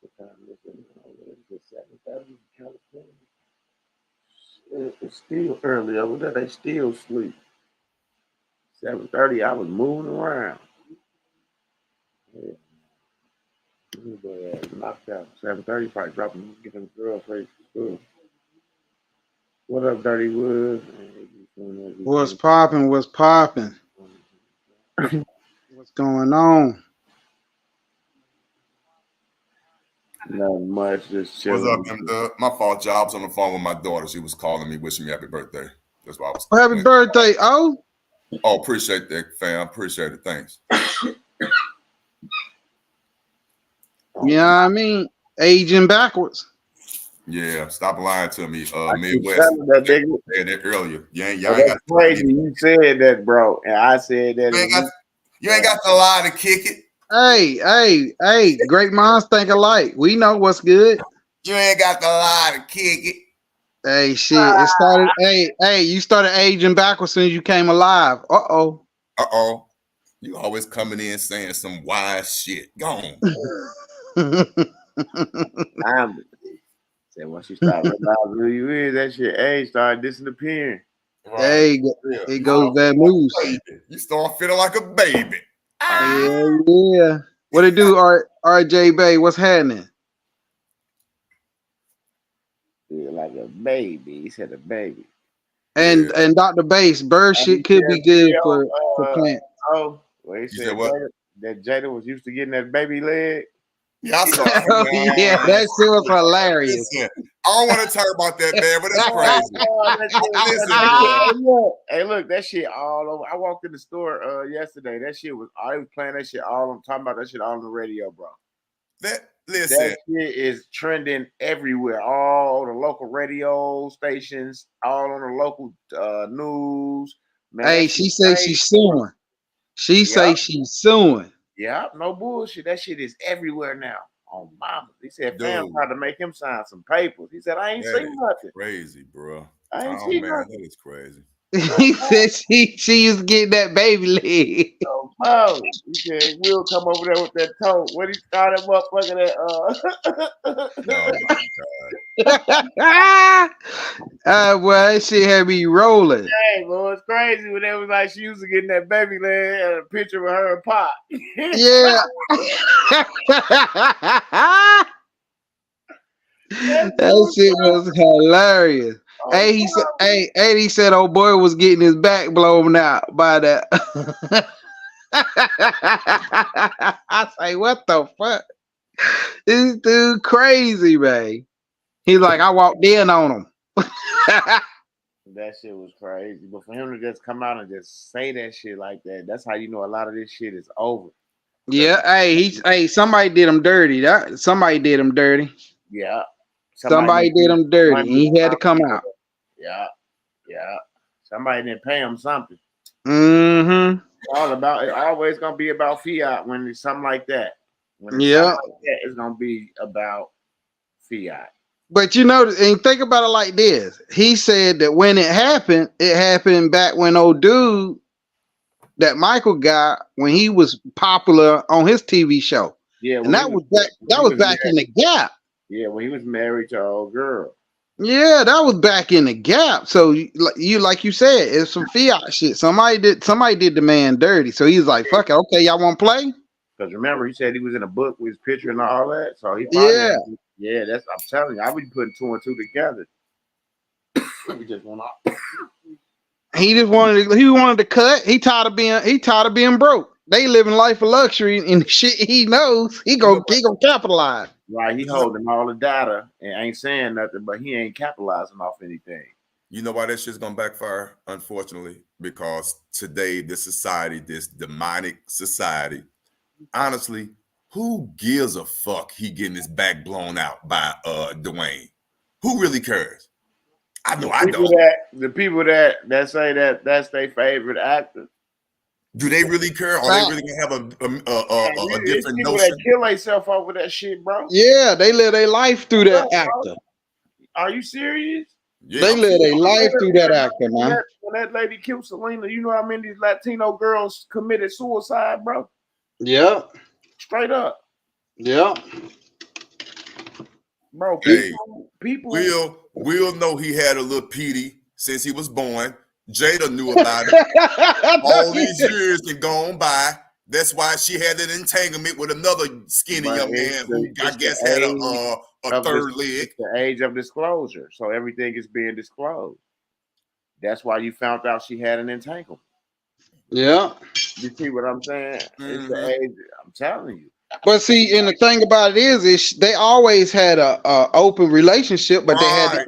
Speaker 1: What time is it now? It's 7:30 California. It's still early over there. They still sleep. 7:30, I was moving around. Yeah. Knocked out. 7:30, probably dropping, get them girls ready for school. What up, Dirty Woods?
Speaker 4: What's popping? What's popping? What's going on?
Speaker 1: Nothing much, just
Speaker 2: What's
Speaker 1: chilling.
Speaker 2: up, M-Dub? My fault, y'all. I was on the phone with my daughter. She was calling me, wishing me happy birthday. That's why I was.
Speaker 4: Happy birthday, oh.
Speaker 2: Oh, appreciate that, fam. Appreciate it. Thanks.
Speaker 4: Yeah, I mean, aging backwards.
Speaker 2: Yeah, stop lying to me.
Speaker 1: I keep
Speaker 2: Midwest
Speaker 1: telling that nigga.
Speaker 2: said that earlier. Y'all ain't
Speaker 1: That's
Speaker 2: got
Speaker 1: crazy. You said that, bro, and I said that.
Speaker 2: You ain't got to lie to kick it.
Speaker 4: Hey, great minds think alike. We know what's good.
Speaker 2: You ain't got to lie to kick it.
Speaker 4: Hey, shit. It started. Hey, you started aging backwards since you came alive.
Speaker 2: Uh-oh. You always coming in saying some wise shit. Go on.
Speaker 1: Said once you start realizing who you is, that shit age started disappearing.
Speaker 4: Right. Hey, it goes that loose.
Speaker 2: You start feeling like a baby.
Speaker 4: Yeah. What it do, RJ Bay? What's happening?
Speaker 1: Feel like a baby. He said a baby.
Speaker 4: And Dr. Bass, bird shit could be good for plants.
Speaker 1: Oh, well, he said what? That Jada was used to getting that baby leg.
Speaker 2: Yeah, I saw it.
Speaker 4: Yeah, that shit was hilarious.
Speaker 2: Listen, I don't want to talk about that, man, but it's
Speaker 1: crazy. Hey, look, that shit all over. I walked in the store yesterday. That shit was, I was playing that shit all. I'm talking about that shit all on the radio, bro.
Speaker 2: That
Speaker 1: shit is trending everywhere. All the local radio stations, all on the local news. Man,
Speaker 4: hey, she says she's suing. She say she's suing.
Speaker 1: Yeah, no bullshit. That shit is everywhere now. On mama. He said fam tried to make him sign some papers. He said, I ain't seen nothing.
Speaker 2: Crazy, bro.
Speaker 1: I ain't seen nothing.
Speaker 2: That is crazy.
Speaker 4: He said she used to get that baby leg.
Speaker 1: Oh, he said we'll come over there with that toe. When he started motherfucker
Speaker 4: well, that shit had me rolling.
Speaker 1: Hey, well, it's crazy when they was like she used to getting that baby leg and a picture of her and Pop.
Speaker 4: Yeah. That shit was hilarious. Hey, he said, "Oh boy, was getting his back blown out by that." I say, "What the fuck? This dude crazy, man." He's like, "I walked in on him."
Speaker 1: That shit was crazy. But for him to just come out and just say that shit like that, that's how you know a lot of this shit is over.
Speaker 4: Yeah, hey, somebody did him dirty. Somebody did him dirty.
Speaker 1: Yeah.
Speaker 4: Somebody did him dirty. He had to come out.
Speaker 1: Yeah. Somebody didn't pay him something.
Speaker 4: Mm-hmm.
Speaker 1: It's always gonna be about fiat when it's something like that. When it's something like that, it's gonna be about fiat.
Speaker 4: But you know, and think about it like this. He said that when it happened back when old dude that Michael got when he was popular on his TV show. Yeah, and that was back in the Gap.
Speaker 1: Yeah, when he was married to an old girl.
Speaker 4: Yeah, that was back in the Gap. So you like you said, it's some fiat shit. Somebody did the man dirty. So he's like, "Fuck it, okay, y'all want to play?"
Speaker 1: Because remember, he said he was in a book with his picture and all that. So he
Speaker 4: probably
Speaker 1: that's I'm telling you, I be putting two and two together. We just went off.
Speaker 4: He wanted to cut. He tired of being broke. They living life of luxury and shit he knows he gonna capitalize.
Speaker 1: Right, he holding all the data and ain't saying nothing, but he ain't capitalizing off anything.
Speaker 2: You know why that shit's gonna backfire? Unfortunately, because today, this society, this demonic society, honestly, who gives a fuck he getting his back blown out by Dwayne? Who really cares? I know I don't.
Speaker 1: The people that say that that's their favorite actor.
Speaker 2: Do they really care? Or they really gonna have a different
Speaker 1: people
Speaker 2: notion?
Speaker 1: That kill themselves over that shit, bro.
Speaker 4: Yeah, they live their life through that actor.
Speaker 1: Are you serious?
Speaker 4: Yeah, they live their life through that actor, man.
Speaker 1: When that lady killed Selena, you know how many of these Latino girls committed suicide, bro?
Speaker 4: Yeah.
Speaker 1: Straight up.
Speaker 4: Yeah.
Speaker 1: Bro, people
Speaker 2: We'll know he had a little PD since he was born. Jada knew about it. All these years had gone by. That's why she had an entanglement with another skinny
Speaker 1: But
Speaker 2: young
Speaker 1: it's
Speaker 2: man who
Speaker 1: the-
Speaker 2: I
Speaker 1: it's the
Speaker 2: guess had
Speaker 1: age
Speaker 2: a third leg.
Speaker 1: It's the age of disclosure. So everything is being disclosed. That's why you found out she had an entanglement.
Speaker 4: Yeah.
Speaker 1: You see what I'm saying? It's the age. I'm telling you.
Speaker 4: But see, and the thing about it is they always had a open relationship, but
Speaker 2: Right.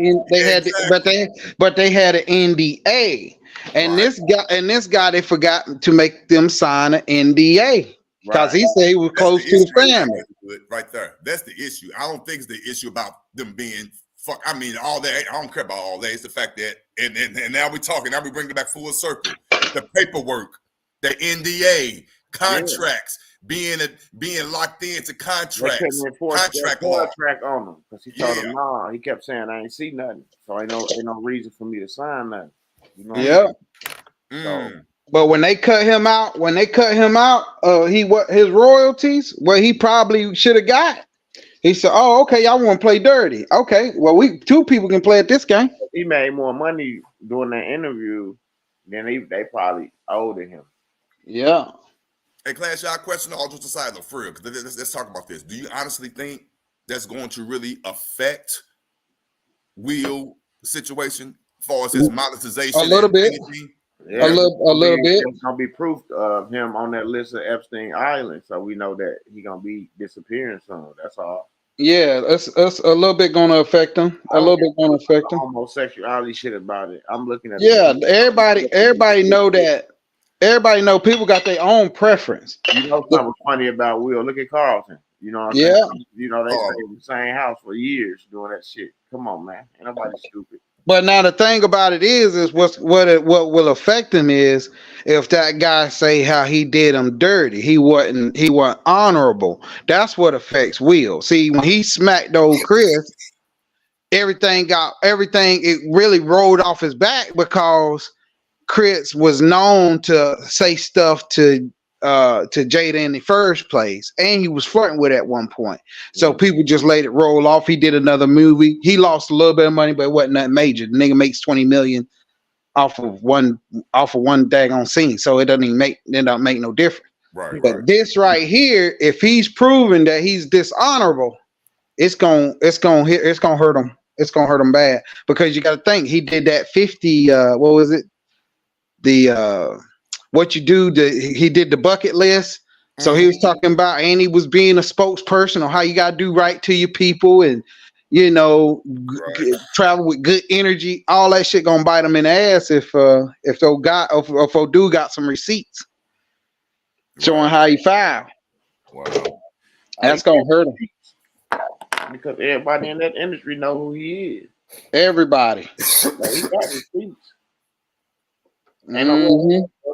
Speaker 4: but they had an NDA, and
Speaker 2: Right.
Speaker 4: this guy they forgot to make them sign an NDA because
Speaker 1: Right.
Speaker 4: he said he was
Speaker 2: That's
Speaker 4: close
Speaker 2: the
Speaker 4: to the
Speaker 2: issue
Speaker 4: family.
Speaker 2: right there. That's the issue. I don't think it's the issue about them being fuck. I mean, all that. I don't care about all that. It's the fact that and now we're talking. Now we bring it back full circle. The paperwork, the NDA, contracts, being locked into
Speaker 1: They
Speaker 2: contracts,
Speaker 1: couldn't enforce that
Speaker 2: contract law.
Speaker 1: contract on him because he told him no. He kept saying I ain't see nothing, so ain't no reason for me to sign nothing. You know what I mean? So,
Speaker 4: But when they cut him out, he what his royalties, what he probably should have got. He said, "Oh, okay, y'all want to play dirty? Okay, well, we two people can play at this game."
Speaker 1: he made more money doing that interview than they probably owed him.
Speaker 4: Yeah.
Speaker 2: Hey, Clash, y'all question all just aside, though, for real, because let's talk about this. Do you honestly think that's going to really affect Will situation as far as his monetization?
Speaker 4: A little bit.
Speaker 1: Yeah,
Speaker 4: a little bit.
Speaker 1: There's gonna be proof of him on that list of Epstein Island, so we know that he gonna be disappearing soon. That's all.
Speaker 4: Yeah, it's a little bit gonna affect him. A little bit gonna affect him.
Speaker 1: Homosexuality shit about it. I'm looking at.
Speaker 4: Yeah, everybody know that. Everybody know people got their own preference.
Speaker 1: You know something funny about Will? Look at Carlton. You know what I'm saying? You know they stayed in the same house for years doing that shit. Come on, man. Ain't nobody stupid.
Speaker 4: But now the thing about it is what will affect him is if that guy say how he did him dirty, he wasn't honorable. That's what affects Will. See, when he smacked old Chris, everything it really rolled off his back because Chris was known to say stuff to Jada in the first place, and he was flirting with at one point. So people just let it roll off. He did another movie. He lost a little bit of money, but it wasn't that major. The nigga makes 20 million off of one daggone scene, so it doesn't even make no difference.
Speaker 2: Right.
Speaker 4: But this right here, if he's proven that he's dishonorable, it's gonna hurt him. It's gonna hurt him bad because you got to think he did that 50. What was it? The what you do, he did the bucket list. So he was talking about, and he was being a spokesperson on how you gotta do right to your people, and travel with good energy. All that shit gonna bite him in the ass if old dude got some receipts showing how he filed.
Speaker 2: Wow.
Speaker 4: That's gonna hurt him.
Speaker 1: Because everybody in that industry know who he is.
Speaker 4: Everybody.
Speaker 1: Like, he got receipts.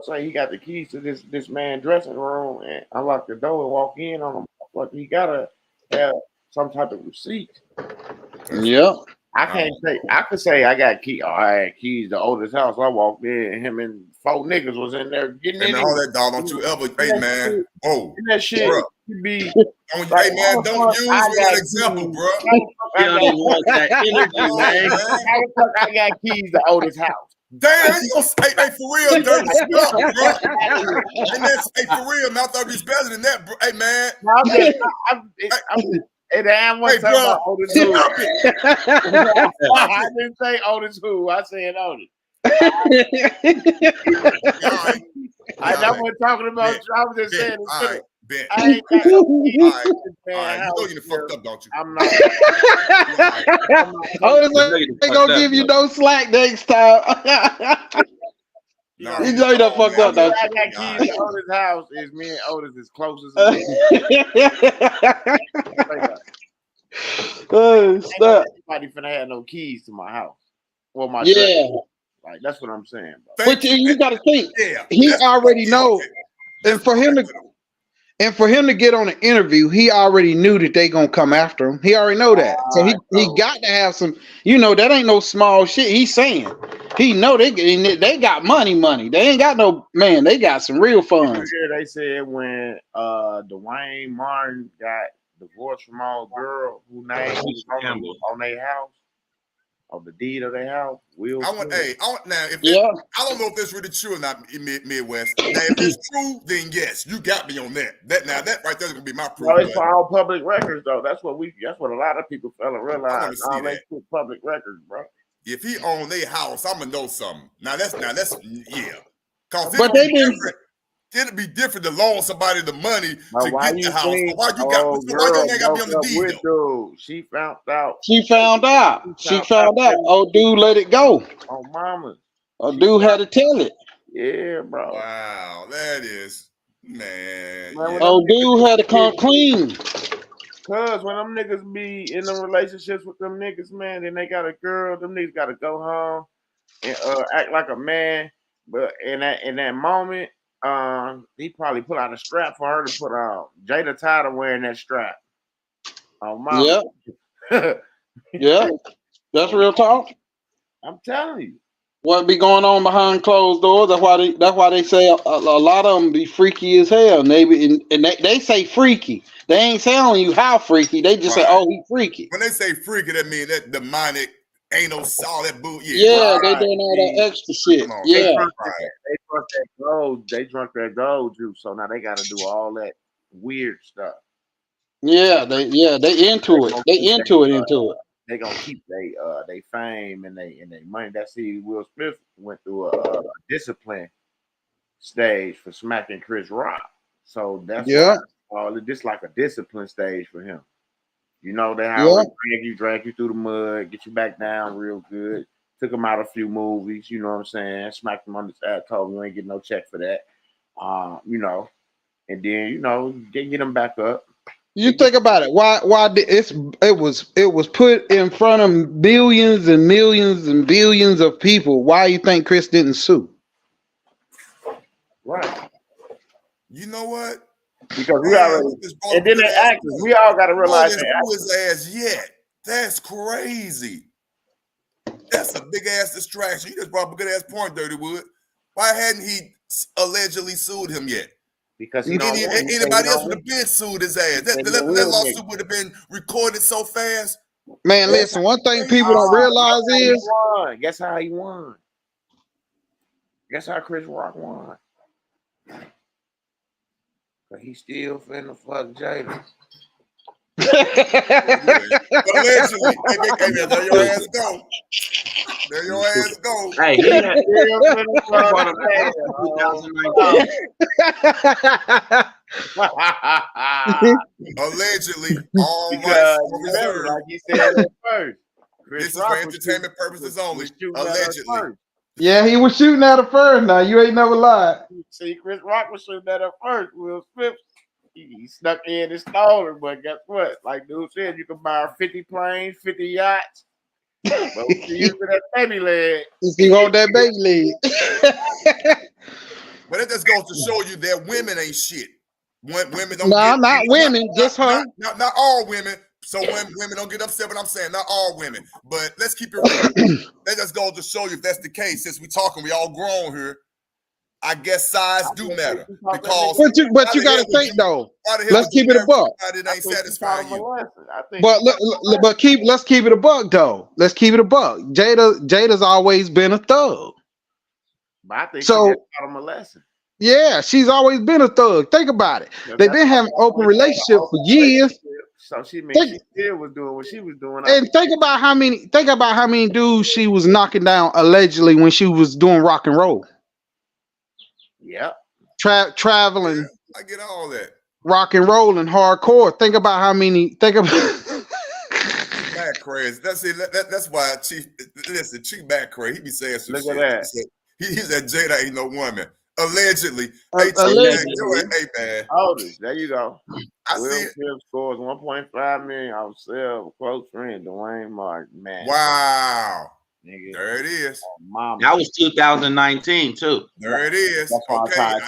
Speaker 1: Say he got the keys to this man's dressing room and unlock the door and walk in on him. But he gotta have some type of receipt.
Speaker 4: Yep.
Speaker 1: I can't say I could say I got key. Oh, I had keys to oldest house. I walked in and him and 4 niggas was in there getting in.
Speaker 2: All that dog, don't you ever, hey man,
Speaker 1: that shit
Speaker 2: bro.
Speaker 1: Be
Speaker 2: hey man, don't use me as an example, bro.
Speaker 1: I got keys to oldest house.
Speaker 2: Damn, you gonna say, hey, for real, dirty stuff, bro. And that's, hey, for real, man, I thought it was better than that, bro. Hey, man.
Speaker 1: I'm damn one time about oldest who. I didn't say oldest who. I said oldest. I wasn't talking about. I was just saying. I ain't got no keys.
Speaker 2: You know you fucked up, don't you?
Speaker 1: I'm not.
Speaker 4: They gonna give you no slack next time.
Speaker 2: No,
Speaker 4: you know you done fucked up, though.
Speaker 1: I got keys to Otis' house. Is me and Otis as close as
Speaker 4: stop.
Speaker 1: Anybody finna have no keys to my house. Well, my like that's what I'm saying.
Speaker 4: But you gotta think. He already know, and for him to get on an interview, he already knew that they gonna come after him. He already know that, so he got to have some. That ain't no small shit. He's saying he know they got money. They ain't got no man. They got some real funds.
Speaker 1: They said when Dwayne Martin got divorced from all girl who name was on their house, of the deed of their house. Will
Speaker 2: I want,
Speaker 1: Smith.
Speaker 2: hey, I want now. If
Speaker 4: Yeah.
Speaker 2: I don't know if that's really true or not in Midwest. Now, if it's true, then yes, you got me on that. That right there is gonna be my proof.
Speaker 1: No, it's
Speaker 2: But
Speaker 1: for all public records though. That's what a lot of people fail to
Speaker 2: I
Speaker 1: realize.
Speaker 2: want to see
Speaker 1: All they
Speaker 2: that.
Speaker 1: put public records, bro.
Speaker 2: If he owned their house, I'm gonna know something. Now that's yeah. Cause
Speaker 4: But they been
Speaker 2: it'd be different to loan somebody the money
Speaker 1: Now,
Speaker 2: to
Speaker 1: why
Speaker 2: get
Speaker 1: you
Speaker 2: the house.
Speaker 1: think
Speaker 2: But why you
Speaker 1: old
Speaker 2: so why your
Speaker 1: girl
Speaker 2: name got to be
Speaker 1: broke
Speaker 2: on the
Speaker 1: up
Speaker 2: deed
Speaker 1: with
Speaker 2: though?
Speaker 1: dude? She found out.
Speaker 4: She found out. Oh, dude, let it go.
Speaker 1: Oh, mama.
Speaker 4: Oh, dude had to tell it.
Speaker 1: Yeah, bro.
Speaker 2: Wow, that is man.
Speaker 1: Man,
Speaker 2: Yeah.
Speaker 1: when
Speaker 4: Oh,
Speaker 1: them
Speaker 4: dude had to come clean.
Speaker 1: Cause when them niggas be in them relationships with them niggas, man, then they got a girl, them niggas gotta go home and act like a man. But in that moment, he probably put out a strap for her to put on. Jada tired of wearing that strap. Oh, mama.
Speaker 4: Yeah, yeah. That's real talk.
Speaker 1: I'm telling you.
Speaker 4: What be going on behind closed doors? That's why they say a lot of them be freaky as hell. And they say freaky. They ain't telling you how freaky. They just say,
Speaker 2: Right.
Speaker 4: "Oh, he freaky."
Speaker 2: When they say freaky, that means that demonic ain't no solid boot.
Speaker 4: Yeah,
Speaker 1: Right.
Speaker 4: they doing all that extra shit.
Speaker 2: Come on,
Speaker 4: Yeah,
Speaker 1: They
Speaker 2: right.
Speaker 1: drunk that gold. They drunk that gold juice. So now they got to do all that weird stuff.
Speaker 4: yeah, they into it. They into it.
Speaker 1: They gonna keep they fame and they money. That's Will Smith went through a discipline stage for smacking Chris Rock. So that's
Speaker 4: Yeah.
Speaker 1: why this like a discipline stage for him. You know, they
Speaker 4: Yeah.
Speaker 1: always drag you through the mud, get you back down real good. Took him out a few movies, you know what I'm saying? Smacked him on the ass, told him you ain't getting no check for that. You know, and then, you know, get him back up.
Speaker 4: You think about it. Why did it was put in front of billions and millions and billions of people. Why you think Chris didn't sue?
Speaker 1: Right.
Speaker 2: You know what?
Speaker 1: Because we already and then they actors. We all gotta realize that
Speaker 2: his ass yet. That's crazy. That's a big ass distraction. You just brought up a good ass point, Dirty Wood. Why hadn't he allegedly sued him yet?
Speaker 1: Because
Speaker 2: anybody else would have been sued his ass. That lawsuit would have been recorded so fast.
Speaker 4: Man, listen, one thing people don't realize is
Speaker 1: guess how he won. Guess how Chris Rock won. But he still finna fuck Jada.
Speaker 2: Allegedly. Hey, man, there your ass go. There your ass go.
Speaker 1: Hey, he still finna fuck Jada.
Speaker 2: Allegedly.
Speaker 1: Because remember, like you said at first,
Speaker 2: this is for entertainment purposes only. Allegedly.
Speaker 4: Yeah, he was shooting at her first. Now you ain't never lied.
Speaker 1: See, Chris Rock was shooting at her first. Will Smith, he snuck in and stole her. But guess what? Like dude said, you can buy her 50 planes, 50 yachts. But she used that baby leg.
Speaker 4: She want that baby leg.
Speaker 2: But it just goes to show you that women ain't shit. Women don't
Speaker 4: not women, just her.
Speaker 2: Not all women. So women don't get upset, but I'm saying not all women. But let's keep it real. That just goes to show you if that's the case. Since we all grown here, I guess size do matter. Because
Speaker 4: but you got to think though. Let's keep it a buck.
Speaker 2: It ain't satisfying you.
Speaker 4: But let's keep it a buck though. Let's keep it a buck. Jada's always been a thug.
Speaker 1: But I think so. She just taught him a lesson.
Speaker 4: Yeah, she's always been a thug. Think about it. They've been having open relationships for years.
Speaker 1: So she still was doing what she was doing.
Speaker 4: And think about how many dudes she was knocking down allegedly when she was doing rock and roll.
Speaker 1: Yep.
Speaker 4: Traveling.
Speaker 2: Yeah, I get all that.
Speaker 4: Rock and roll and hardcore. Think about how many.
Speaker 2: Back crazy. That's why Chief back crazy. He be saying some
Speaker 1: Look
Speaker 2: shit.
Speaker 1: At that.
Speaker 2: He said Jada ain't no woman. Allegedly.
Speaker 4: Allegedly.
Speaker 2: Hey, man.
Speaker 1: There you go.
Speaker 2: I
Speaker 1: Will
Speaker 2: see it.
Speaker 1: Smith scores 1.5 million off sale. Close friend Dwayne Martin. Man.
Speaker 2: Wow.
Speaker 1: Nigga.
Speaker 2: There it is.
Speaker 1: Mama.
Speaker 5: That was 2019 too.
Speaker 2: There it is.
Speaker 1: That's why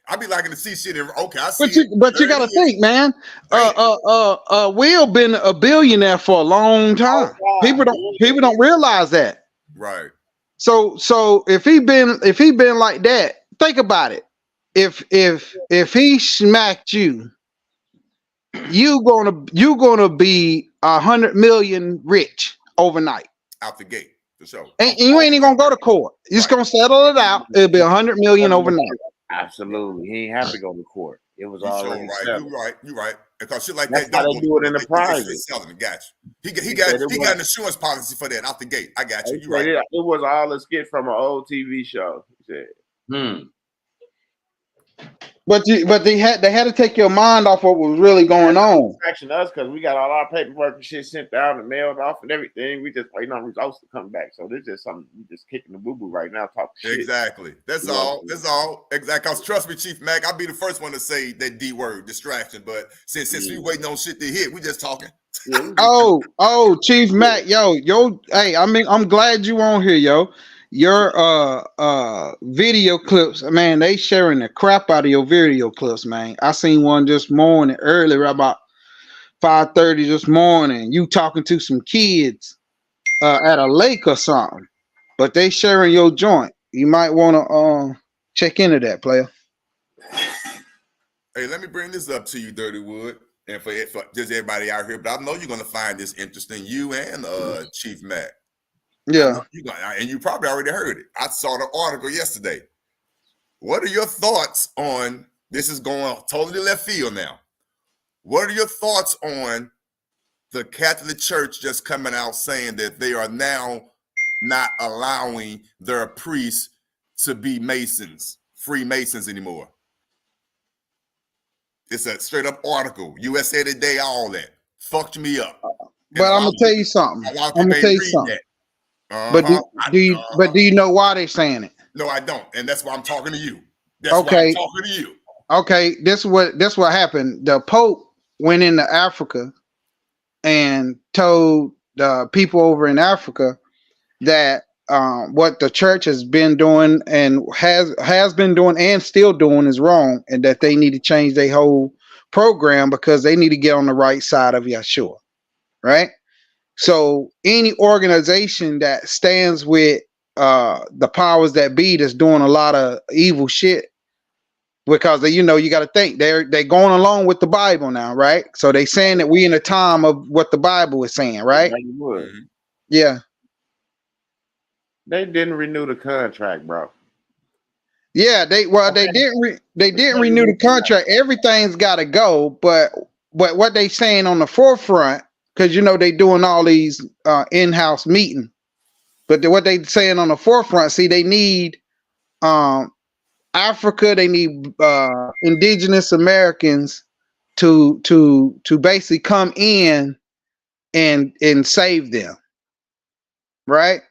Speaker 2: I be liking to see shit. I see.
Speaker 4: But you got to think, man. Will been a billionaire for a long time. People don't realize that.
Speaker 2: Right.
Speaker 4: So if he been like that, think about it. If he smacked you, you gonna be 100 million rich overnight.
Speaker 2: Out the gate, for sure.
Speaker 4: And you ain't even gonna go to court. You're just gonna settle it out. It'll be 100 million overnight.
Speaker 1: Absolutely. He ain't have to go to court. It was
Speaker 2: You sure
Speaker 1: already
Speaker 2: right.
Speaker 1: settled.
Speaker 2: You're right. Because shit like
Speaker 1: That's
Speaker 2: that
Speaker 1: how
Speaker 2: don't
Speaker 1: they
Speaker 2: go
Speaker 1: do it
Speaker 2: to
Speaker 1: in the
Speaker 2: court. They
Speaker 1: private.
Speaker 2: straight selling it. Got you. He
Speaker 1: said
Speaker 2: got
Speaker 1: it
Speaker 2: an
Speaker 1: was-
Speaker 2: insurance policy for that out the gate. I got you.
Speaker 1: He
Speaker 2: You right.
Speaker 1: said it was all a skit from an old TV show. He said.
Speaker 4: But they had to take your mind off what was really going on.
Speaker 1: Distraction us because we got all our paperwork and shit sent out and mailed off and everything. We just waiting on results to come back. So this is something we just kicking the boo boo right now. Talking shit.
Speaker 2: Exactly. That's
Speaker 1: Yeah.
Speaker 2: all. That's all. Exactly. Because trust me, Chief Mac, I'll be the first one to say that D word, distraction. But since we waiting on shit to hit, we just talking.
Speaker 1: Yeah,
Speaker 4: Oh, Chief Mac, yo, hey, I mean, I'm glad you on here, yo. Your video clips, man, they sharing the crap out of your video clips, man. I seen one this morning, earlier about 5:30 this morning. You talking to some kids at a lake or something, but they sharing your joint. You might want to check into that, player.
Speaker 2: Hey, let me bring this up to you, Dirty Wood, and for just everybody out here. But I know you're gonna find this interesting, you and Chief Mac.
Speaker 4: Yeah.
Speaker 2: And you probably already heard it. I saw the article yesterday. What are your thoughts on this? Is going totally left field now. What are your thoughts on the Catholic Church just coming out saying that they are now not allowing their priests to be Masons, Freemasons anymore? It's a straight up article. USA Today, all that. Fucked me up.
Speaker 4: But I'm gonna tell you something. I'm gonna tell you something. But do you know why they saying it?
Speaker 2: No, I don't, and that's why I'm talking to you. That's
Speaker 4: Okay.
Speaker 2: why I'm talking to you.
Speaker 4: Okay, this what happened. The Pope went into Africa and told the people over in Africa that what the church has been doing and has been doing and still doing is wrong, and that they need to change their whole program because they need to get on the right side of Yeshua, right? So any organization that stands with the powers that be that's doing a lot of evil shit, because they, you got to think they're going along with the Bible now, right? So they saying that we in a time of what the Bible is saying, right? Yeah.
Speaker 1: They didn't renew the contract, bro.
Speaker 4: Yeah, they didn't renew the contract. Everything's got to go, but what they saying on the forefront, because they doing all these in-house meeting, but what they saying on the forefront, see, they need Africa, they need indigenous Americans to basically come in and save them, right?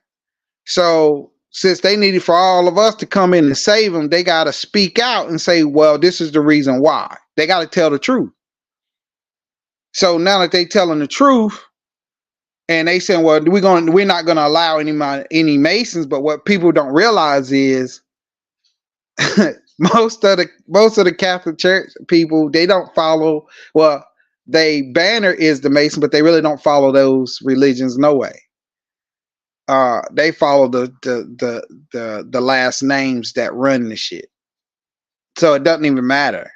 Speaker 4: So since they needed for all of us to come in and save them, they got to speak out and say, well, this is the reason why. They got to tell the truth. So now that they telling the truth, and they saying, well, we're not gonna allow any Masons, but what people don't realize is most of the Catholic Church people, they don't follow. Well, they banner is the Mason, but they really don't follow those religions. No way. They follow the last names that run the shit. So it doesn't even matter.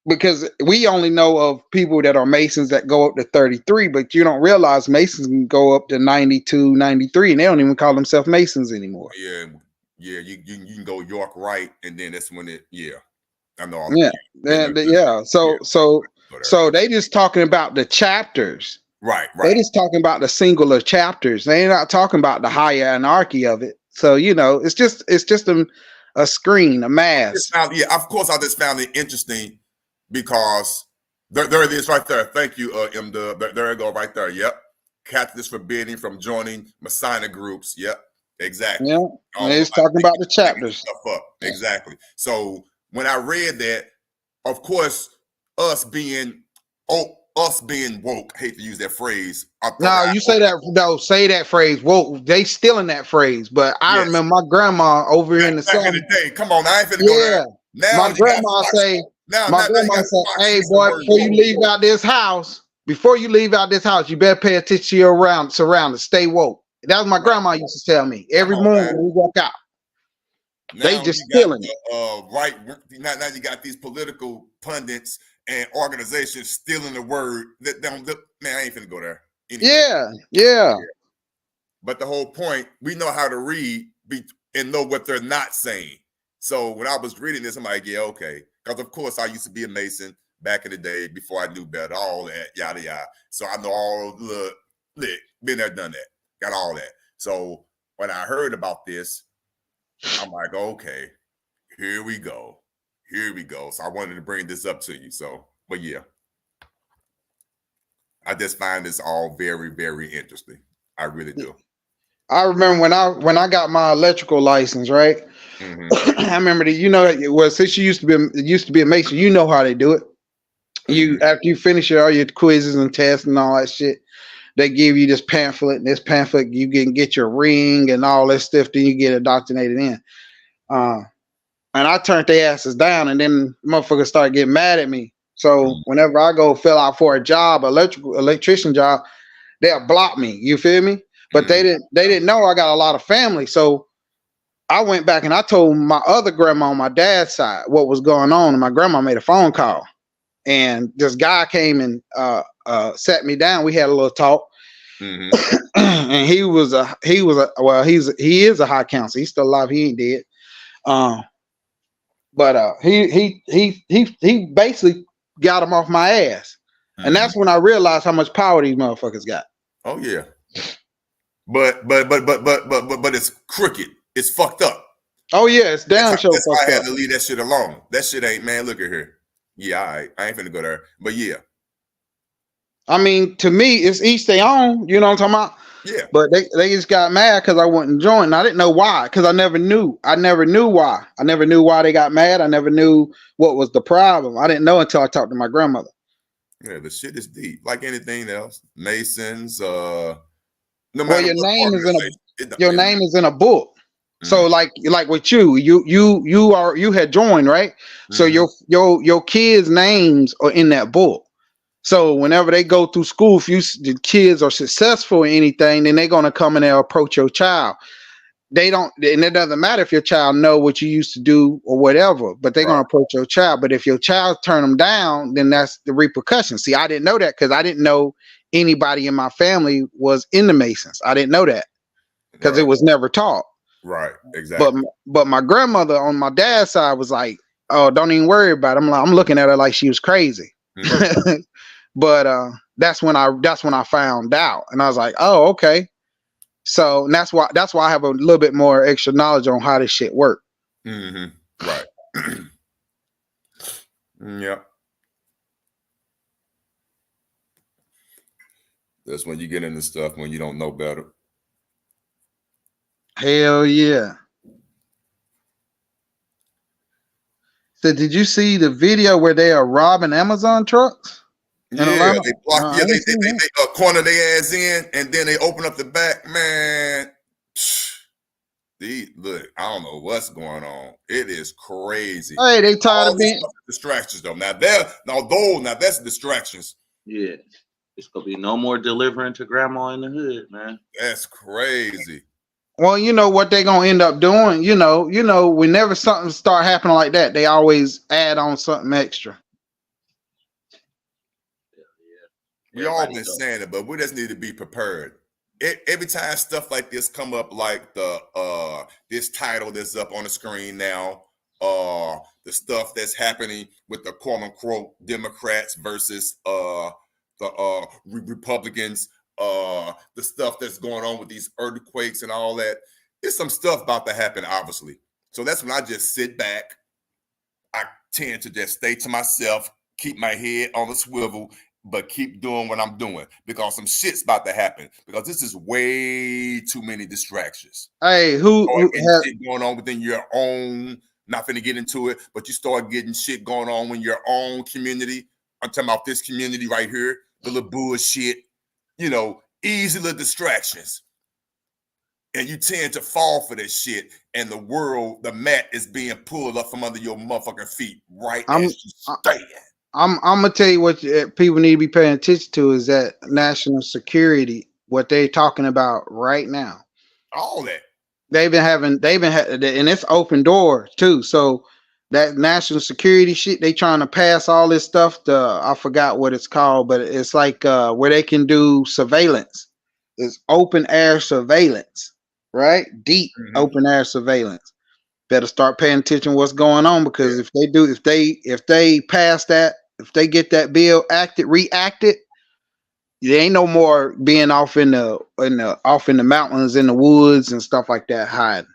Speaker 4: Because we only know of people that are Masons that go up to 33, but you don't realize Masons can go up to 92, 93, and they don't even call themselves Masons anymore.
Speaker 2: Yeah, you can go York right, and then that's when I know all
Speaker 4: So they just talking about the chapters.
Speaker 2: Right.
Speaker 4: They just talking about the singular chapters. They're not talking about the higher anarchy of it. So it's just a screen, a mask.
Speaker 2: Of course, I just found it interesting because there it is right there. Thank you, M-Dub. There you go, right there. Yep. Catholics forbidding from joining Masonic groups. Yep. Exactly.
Speaker 4: Yeah. It's talking about the chapters.
Speaker 2: Stuff up. Exactly. So when I read that, of course, us being woke, hate to use that phrase.
Speaker 4: Say that phrase. Woke. They stealing that phrase, but I remember my grandma over here in the
Speaker 2: back in the day. Come on, I ain't finna go there. Now
Speaker 4: my grandma say, "Hey boy, before you leave out this house, you better pay attention to your surroundings. Stay woke." That was my grandma used to tell me every morning when we walk out.
Speaker 2: Now
Speaker 4: they just stealing
Speaker 2: it. Right now, you got these political pundits and organizations stealing the word. Man, I ain't finna go there. Anyway.
Speaker 4: Yeah, yeah.
Speaker 2: But the whole point, we know how to read and know what they're not saying. So when I was reading this, I'm like, yeah, okay. Because of course I used to be a Mason back in the day before I knew better, all that, yada yada. So I know all the been there, done that, got all that. So when I heard about this, I'm like, okay, here we go. Here we go. So I wanted to bring this up to you. So, but yeah. I just find this all very, very interesting. I really do.
Speaker 4: I remember when I got my electrical license, right?
Speaker 2: Mm-hmm.
Speaker 4: I remember that, you know, well, since you used to be a Mason, you know how they do it. You after you finish all your quizzes and tests and all that shit, they give you this pamphlet, and this pamphlet you can get your ring and all that stuff. Then you get indoctrinated in. And I turned their asses down, and then motherfuckers started getting mad at me. So whenever I go fill out for a job, electrician job, they'll block me. You feel me? But they didn't know I got a lot of family. So I went back and I told my other grandma on my dad's side what was going on, and my grandma made a phone call. And this guy came and sat me down. We had a little talk.
Speaker 2: Mm-hmm.
Speaker 4: And he is a high counselor. He's still alive. He ain't dead. But he basically got him off my ass.
Speaker 2: Mm-hmm.
Speaker 4: And that's when I realized how much power these motherfuckers got.
Speaker 2: Oh yeah. But it's crooked. It's fucked up.
Speaker 4: Oh yeah, it's damn sure.
Speaker 2: That's why I had to leave that shit alone. That shit ain't, man. Look at here. Yeah, all right. I ain't finna go there. But yeah.
Speaker 4: I mean, to me, it's each their own. You know what I'm talking about?
Speaker 2: Yeah.
Speaker 4: But they just got mad because I wouldn't join. And I didn't know why, because I never knew. I never knew why. I never knew why they got mad. I never knew what was the problem. I didn't know until I talked to my grandmother.
Speaker 2: Yeah, the shit is deep. Like anything else. Masons, no matter
Speaker 4: well, your
Speaker 2: what
Speaker 4: name is
Speaker 2: name
Speaker 4: is in a book. Mm-hmm. So like with you had joined, right? Mm-hmm. So your kids' names are in that book. So whenever they go through school, if the kids are successful in anything, then they're gonna come and they'll approach your child. They don't, and it doesn't matter if your child know what you used to do or whatever, but they're gonna approach your child. But if your child turn them down, then that's the repercussion. See, I didn't know that because I didn't know anybody in my family was in the Masons. I didn't know that because it was never taught.
Speaker 2: Right, exactly.
Speaker 4: But my grandmother on my dad's side was like, "Oh, don't even worry about it." I'm looking at her like she was crazy. Mm-hmm. But that's when I found out, and I was like, "Oh, okay." So that's why I have a little bit more extra knowledge on how this shit work.
Speaker 2: Mm-hmm. Right. Yep. That's when you get into stuff when you don't know better.
Speaker 4: Hell yeah. So did you see the video where they are robbing Amazon trucks?
Speaker 2: Yeah, they block. They corner their ass in, and then they open up the back. Man, look, I don't know what's going on. It is crazy.
Speaker 4: Hey, they tired of being
Speaker 2: distractions though. Now that's distractions.
Speaker 5: Yeah, it's gonna be no more delivering to grandma in the hood, man.
Speaker 2: That's crazy.
Speaker 4: Well, you know what they're gonna end up doing. You know, whenever something start happening like that, they always add on something extra.
Speaker 2: We all been saying it, but we just need to be prepared. Every time stuff like this come up, like the this title that's up on the screen now, the stuff that's happening with the quote unquote Democrats versus the Republicans, the stuff that's going on with these earthquakes and all that. There's some stuff about to happen, obviously. So that's when I just sit back. I tend to just stay to myself, keep my head on the swivel, but keep doing what I'm doing because some shit's about to happen because this is way too many distractions.
Speaker 4: Hey, who has
Speaker 2: shit going on within your own, not finna get into it, but you start getting shit going on in your own community. I'm talking about this community right here, the little bullshit, easy little distractions. And you tend to fall for this shit, and the mat is being pulled up from under your motherfucking feet right as you stand.
Speaker 4: I'm gonna tell you what people need to be paying attention to is that national security, what they're talking about right now.
Speaker 2: All that
Speaker 4: They've been having, and it's open doors too. So that national security shit. They trying to pass all this stuff. I forgot what it's called, but it's like where they can do surveillance. It's open air surveillance, right? Deep open air surveillance. Better start paying attention to what's going on, because if they pass that, if they get that bill reacted, there ain't no more being off in the mountains, in the woods and stuff like that, hiding.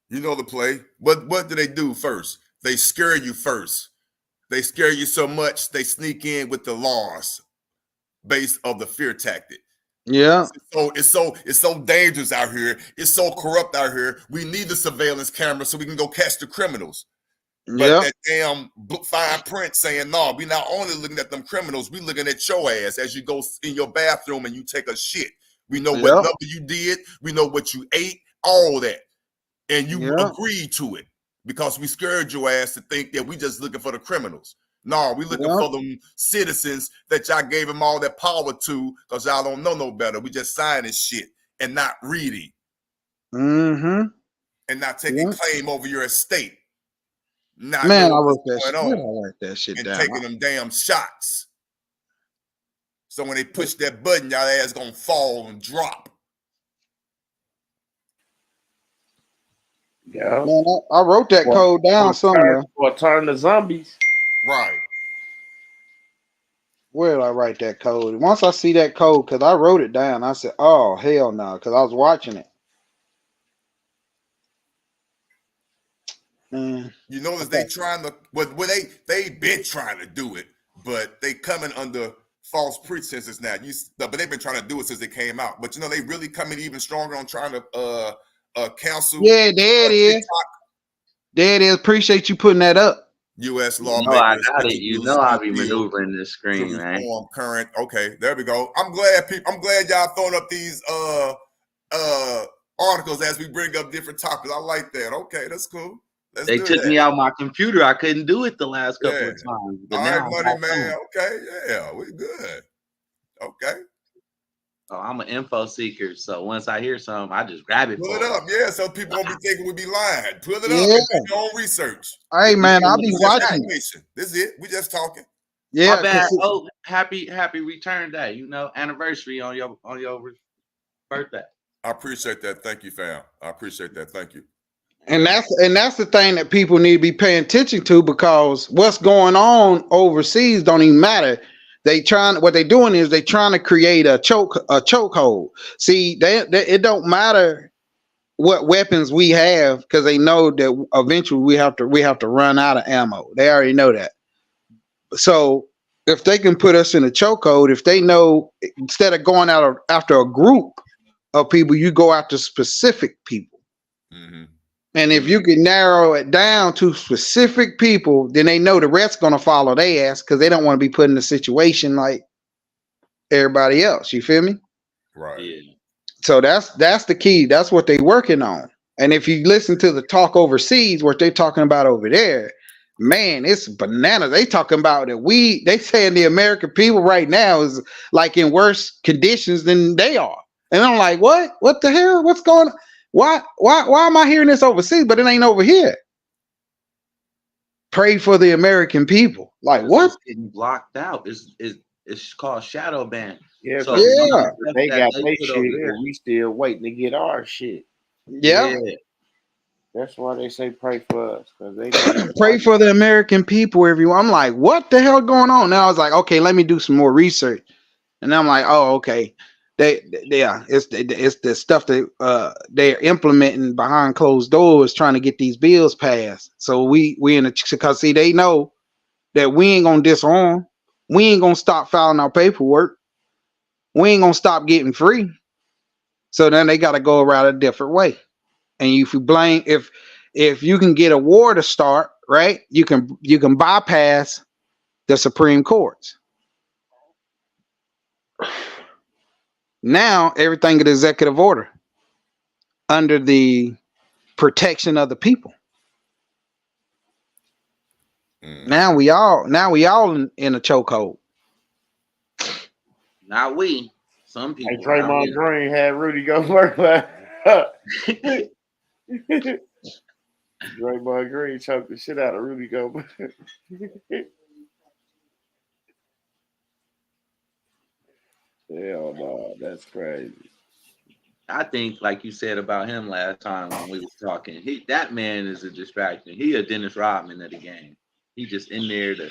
Speaker 2: You know the play. What do they do first? They scare you first. They scare you so much they sneak in with the laws based of the fear tactic.
Speaker 4: Yeah.
Speaker 2: So it's so dangerous out here. It's so corrupt out here. We need the surveillance camera so we can go catch the criminals. But that damn fine print saying, no, we not only looking at them criminals, we looking at your ass as you go in your bathroom and you take a shit. We know what number you did. We know what you ate, all that. And you agreed to it because we scared your ass to think that we just looking for the criminals. No, we looking for them citizens that y'all gave them all that power to because y'all don't know no better. We just signing shit and not reading.
Speaker 4: And
Speaker 2: not taking claim over your estate. Not
Speaker 4: Man, I
Speaker 2: knowing
Speaker 4: wrote
Speaker 2: what's
Speaker 4: that
Speaker 2: going
Speaker 4: shit.
Speaker 2: on
Speaker 4: I write that shit
Speaker 2: and
Speaker 4: down.
Speaker 2: taking them damn shots. So when they push that button, y'all ass gonna fall and drop.
Speaker 1: Yeah.
Speaker 4: Man, I wrote that code down somewhere.
Speaker 1: Or turn to zombies.
Speaker 2: Right.
Speaker 4: Where did I write that code? Once I see that code, because I wrote it down, I said, "Oh hell no!" Because I was watching it. Man,
Speaker 2: You notice they trying to, well, they been trying to do it, but they coming under false pretenses now. But they've been trying to do it since it came out. But you know they really coming even stronger on trying to cancel.
Speaker 4: Yeah, there it is. There it is. Appreciate you putting that up.
Speaker 2: U.S.
Speaker 5: You know I
Speaker 2: lawmakers.
Speaker 5: got it. You know I be maneuvering this screen, man.
Speaker 2: Current. Okay, there we go. I'm glad y'all throwing up these articles as we bring up different topics. I like that. Okay, that's cool.
Speaker 5: They took me out my computer. I couldn't do it the last couple of times. But
Speaker 2: all
Speaker 5: now
Speaker 2: right, money man. Okay, yeah, we good. Okay.
Speaker 5: Oh, I'm an info seeker, so once I hear something, I just grab it.
Speaker 2: Pull it up, yeah. So people won't be thinking we be lying. Pull it up and do your own research.
Speaker 4: Hey man, I'll be watching.
Speaker 2: This is it. We just talking.
Speaker 4: Yeah.
Speaker 5: My bad. Oh, happy return day. You know, anniversary on your birthday.
Speaker 2: I appreciate that. Thank you, fam. I appreciate that. Thank you.
Speaker 4: And that's the thing that people need to be paying attention to, because what's going on overseas don't even matter. What they're doing is they trying to create a chokehold. See, it don't matter what weapons we have, because they know that eventually we have to run out of ammo. They already know that. So if they can put us in a chokehold, if they know, instead of going out after a group of people, you go after specific people. And if you can narrow it down to specific people, then they know the rest going to follow their ass, because they don't want to be put in a situation like everybody else. You feel me?
Speaker 2: Right.
Speaker 5: Yeah.
Speaker 4: So that's the key. That's what they're working on. And if you listen to the talk overseas, what they're talking about over there, man, it's bananas. They talking about that they saying the American people right now is like in worse conditions than they are. And I'm like, what? What the hell? What's going on? Why am I hearing this overseas, but it ain't over here? Pray for the American people. Like what?
Speaker 5: It's getting blocked out. It's called shadow ban.
Speaker 1: Yeah,
Speaker 5: So
Speaker 1: they got their shit, and we still waiting to get our shit.
Speaker 4: Yeah.
Speaker 1: That's why they say pray for us, because they
Speaker 4: pray for the American people. Everyone, I'm like, what the hell going on? Now I was like, okay, let me do some more research, and I'm like, oh, okay. It's the stuff that they're implementing behind closed doors, trying to get these bills passed. So we in because see, they know that we ain't gonna disarm, we ain't gonna stop filing our paperwork, we ain't gonna stop getting free. So then they got to go around a different way. And if you blame, if you can get a war to start, right, you can bypass the Supreme Courts. Now everything is executive order under the protection of the people. Now we all in a chokehold.
Speaker 5: Not we. Some people.
Speaker 1: Hey, Draymond Green had Rudy go work. Draymond Green choked the shit out of Rudy Gobert. Hell no, that's crazy.
Speaker 5: I think, like you said about him last time when we was talking, that man is a distraction. He a Dennis Rodman of the game. He just in there to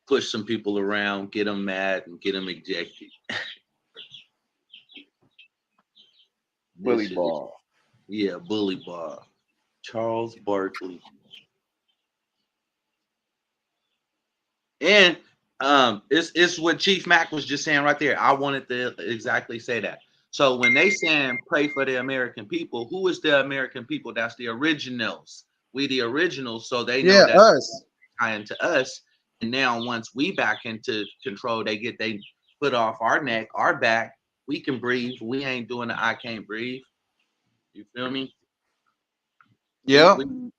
Speaker 5: push some people around, get them mad, and get them ejected.
Speaker 1: Bully ball.
Speaker 5: Yeah, bully ball. Charles Barkley. And it's what Chief Mack was just saying right there. I wanted to exactly say that. So when they saying pray for the American people, who is the American people? That's the originals. We the originals, so they know that
Speaker 4: us.
Speaker 5: tying to us. And now once we back into control, they put off our neck, our back. We can breathe. We ain't doing the I can't breathe. You feel me?
Speaker 4: Yeah.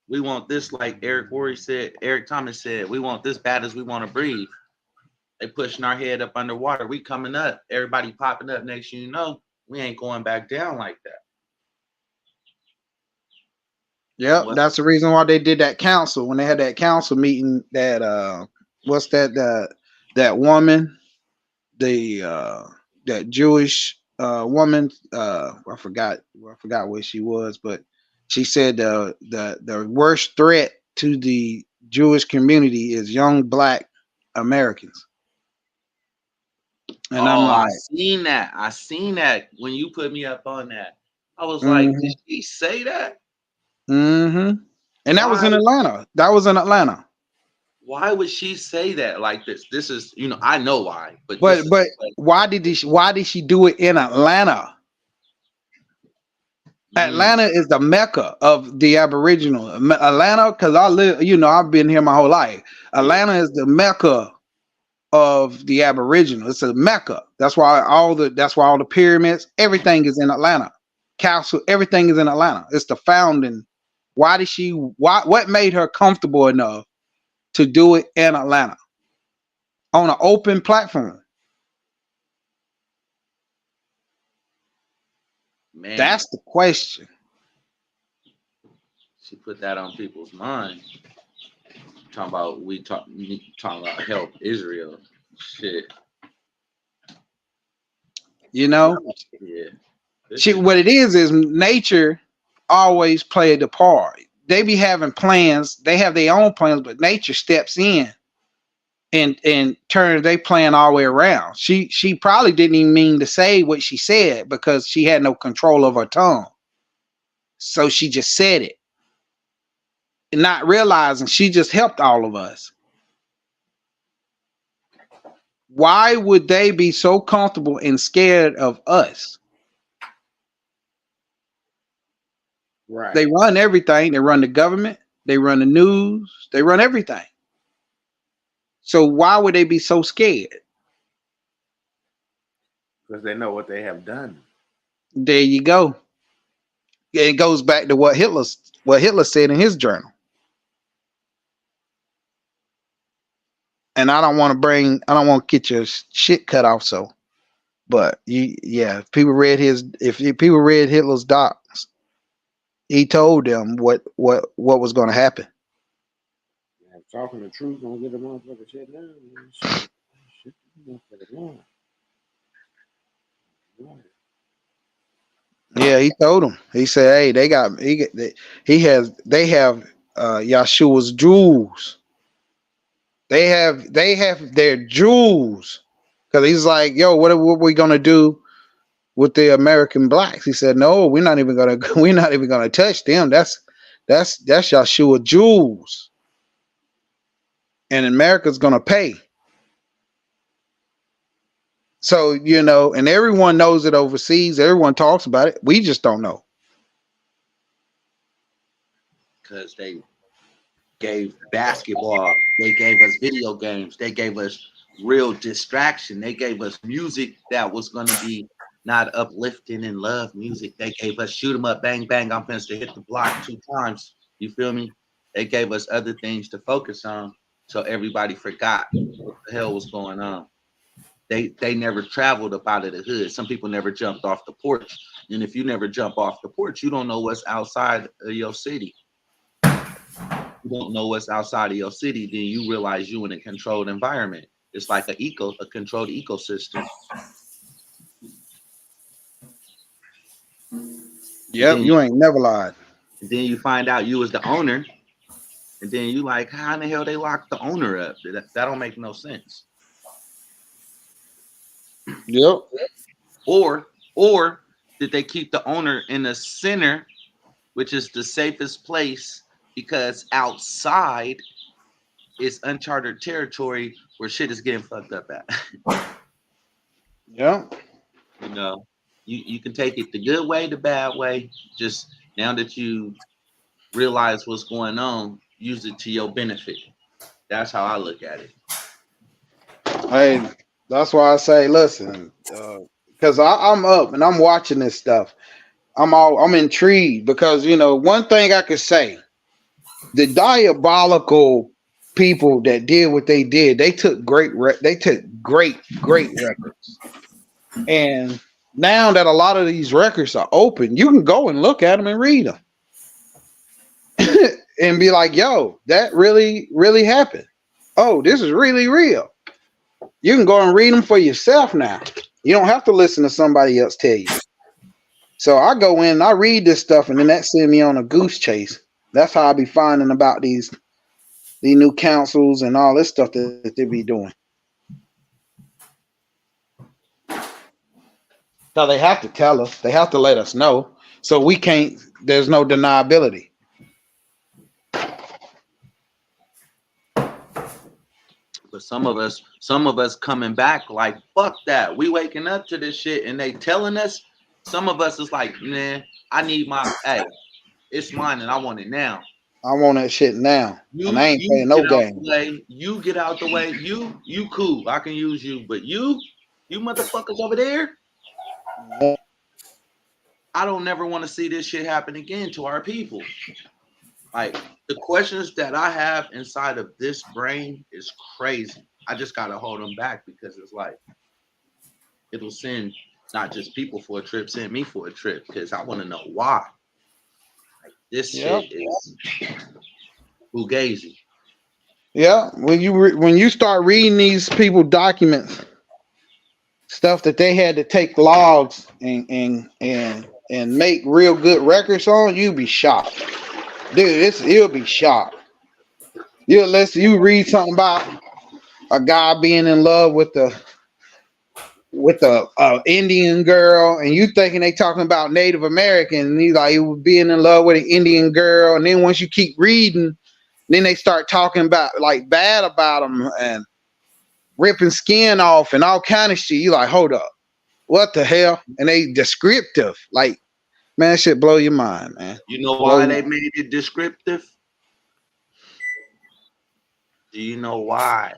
Speaker 5: We want this, like Eric Thomas said, we want this bad as we want to breathe. They pushing our head up underwater. We coming up. Everybody popping up. Next thing you know, we ain't going back down like that.
Speaker 4: Yeah, that's the reason why they did that council when they had that council meeting. That what's that woman, that Jewish woman. I forgot where she was, but she said the worst threat to the Jewish community is young Black Americans. And I'm like,
Speaker 5: I seen that when you put me up on that. I was like, did she say that?
Speaker 4: And that was in Atlanta. Why
Speaker 5: would she say that like this? This is, I know why, but
Speaker 4: why did she do it in Atlanta? Atlanta is the mecca of the Aboriginal. Atlanta, because I live, I've been here my whole life. Atlanta is the mecca of the Aboriginal. It's a mecca. That's why all the pyramids, everything is in Atlanta. Castle, everything is in Atlanta. It's the founding. What made her comfortable enough to do it in Atlanta on an open platform?
Speaker 5: Man,
Speaker 4: that's the question.
Speaker 5: She put that on people's mind. Talking about help Israel. Shit.
Speaker 4: Yeah. What it is nature always played the part. They be having plans. They have their own plans, but nature steps in and turns their plan all the way around. She probably didn't even mean to say what she said because she had no control of her tongue. So she just said it, not realizing she just helped all of us. Why would they be so comfortable and scared of us?
Speaker 1: Right.
Speaker 4: They run everything. They run the government. They run the news. They run everything. So why would they be so scared?
Speaker 1: Because they know what they have done.
Speaker 4: There you go. It goes back to what Hitler said in his journal. And I don't want to get your shit cut off. So, but if people read Hitler's docs, he told them what was going to happen.
Speaker 1: Yeah, talking the truth gonna get the motherfucker shit down. Shit, motherfucker down.
Speaker 4: Yeah, he told them. He said, "Hey, they have Yahshua's jewels. They have their jewels." Because he's like, "Yo, what are we gonna do with the American blacks?" He said, "No, we're not even gonna touch them. That's Yahshua jewels, and America's gonna pay." So, and everyone knows it overseas. Everyone talks about it. We just don't know.
Speaker 5: Because they gave basketball. They gave us video games. They gave us real distraction. They gave us music that was going to be not uplifting and love music. They gave us shoot 'em up, bang, bang. I'm finished to hit the block 2 times. You feel me? They gave us other things to focus on. So everybody forgot what the hell was going on. They never traveled up out of the hood. Some people never jumped off the porch. And if you never jump off the porch, you don't know what's outside of your city. you don't know what's outside of your city, then you realize you in a controlled environment. It's like a controlled ecosystem.
Speaker 4: Yep, you ain't never lied.
Speaker 5: And then you find out you was the owner, and then you like, how in the hell they locked the owner up? That don't make no sense.
Speaker 4: Yep.
Speaker 5: Or did they keep the owner in the center, which is the safest place, because outside is uncharted territory where shit is getting fucked up at.
Speaker 4: Yep.
Speaker 5: You know, you can take it the good way, the bad way. Just now that you realize what's going on, use it to your benefit. That's how I look at it.
Speaker 4: Hey, that's why I say, listen, because I'm up and I'm watching this stuff. I'm intrigued because one thing I could say, the diabolical people that did what they did, they took great records, and now that a lot of these records are open, you can go and look at them and read them and be like, yo, that really happened. Oh, this is really real. You can go and read them for yourself now. You don't have to listen to somebody else tell you. So I go in and I read this stuff, and then that send me on a goose chase. That's how I be finding about these new councils and all this stuff that they be doing. So they have to tell us. They have to let us know. So we can't. There's no deniability.
Speaker 5: But some of us coming back like, fuck that. We waking up to this shit and they telling us. Some of us is like, man, I need hey, it's mine and I want it now.
Speaker 4: I want that shit now. And I ain't playing no game.
Speaker 5: You get out the way. You cool. I can use you. But you motherfuckers over there, I don't never want to see this shit happen again to our people. Like, the questions that I have inside of this brain is crazy. I just got to hold them back because it's like, it'll send not just people for a trip, send me for a trip because I want to know why. Like, this shit is fugazi.
Speaker 4: Yeah, when you start reading these people documents, stuff that they had to take logs and make real good records on, you be shocked. Dude, you'll be shocked. You read something about a guy being in love with the Indian girl, and you thinking they talking about Native American, and he's like, he was being in love with an Indian girl, and then once you keep reading, then they start talking about like bad about them and ripping skin off and all kind of shit. You like, hold up, what the hell? And they descriptive, like, man, that shit blow your mind, man.
Speaker 5: You know why they made it descriptive? Do you know why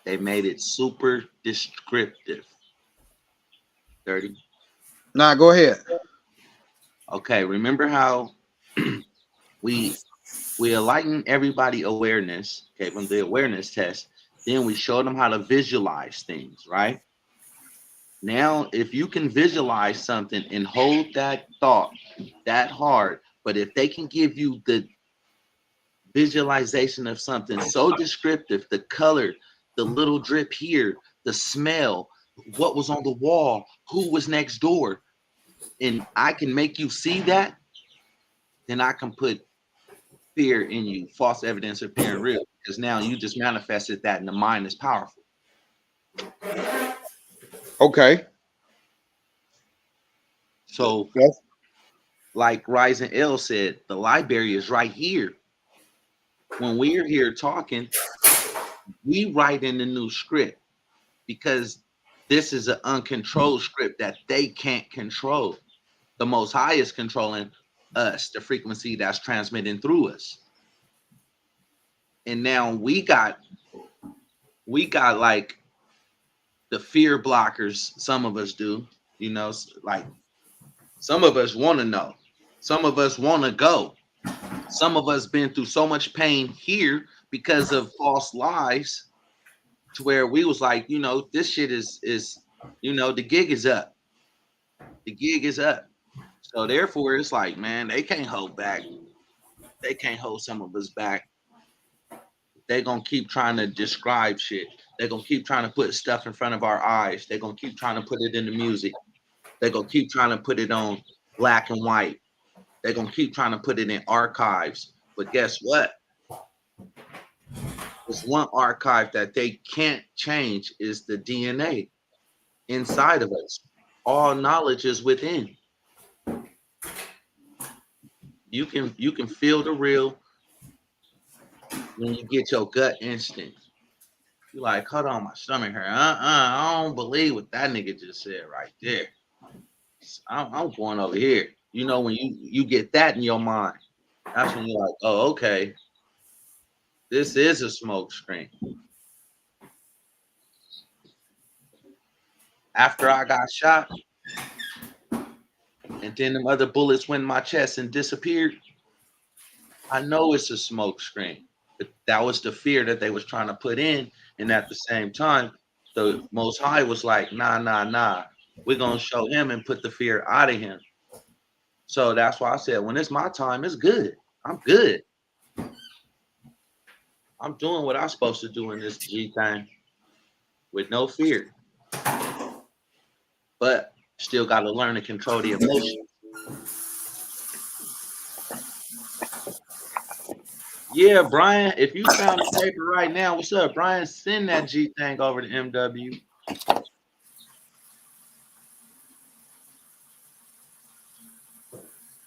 Speaker 5: they made it super descriptive? 30.
Speaker 4: Nah, go ahead.
Speaker 5: Okay, remember how we enlighten everybody awareness, gave them the awareness test, then we showed them how to visualize things, right? Now, if you can visualize something and hold that thought that hard, but if they can give you the visualization of something so descriptive, the color, the little drip here, the smell, what was on the wall, who was next door, and I can make you see that, then I can put fear in you, false evidence appearing real, because now you just manifested that and the mind is powerful.
Speaker 4: Okay.
Speaker 5: So,
Speaker 4: yes.
Speaker 5: Like Rising L said, the library is right here. When we're here talking, we write in the new script because this is an uncontrolled script that they can't control. The Most High is controlling us, the frequency that's transmitting through us. And now we got like the fear blockers. Some of us do, like some of us want to know. Some of us want to go. Some of us been through so much pain here because of false lies to where we was like, this shit is the gig is up. The gig is up. So therefore it's like, man, they can't hold back. They can't hold some of us back. They're gonna keep trying to describe shit. They're gonna keep trying to put stuff in front of our eyes. They're gonna keep trying to put it in the music. They're gonna keep trying to put it on black and white. They're gonna keep trying to put it in archives. But guess what? There's one archive that they can't change is the DNA inside of us. All knowledge is within. You can feel the real when you get your gut instinct. You're like, hold on, my stomach hurt. I don't believe what that nigga just said right there. I'm going over here. You know, when you get that in your mind, that's when you're like, oh, okay, this is a smoke screen. After I got shot, and then them other bullets went in my chest and disappeared, I know it's a smoke screen. But that was the fear that they was trying to put in. And at the same time, the Most High was like, nah. We're going to show him and put the fear out of him. So that's why I said, when it's my time, it's good. I'm good. I'm doing what I'm supposed to do in this G thing with no fear. But still got to learn to control the emotions. Yeah, Brian, if you found the paper right now, what's up, Brian? Send that G thing over to MW.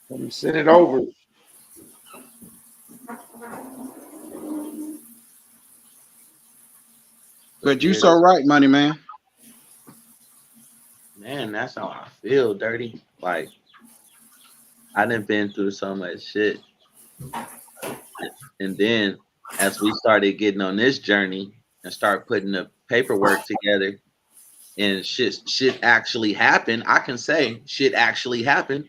Speaker 1: Let me send it over.
Speaker 4: But you so right, Money Man.
Speaker 5: Man, that's how I feel, Dirty. Like, I done been through so much shit. And then as we started getting on this journey and start putting the paperwork together and shit actually happened, I can say shit actually happened.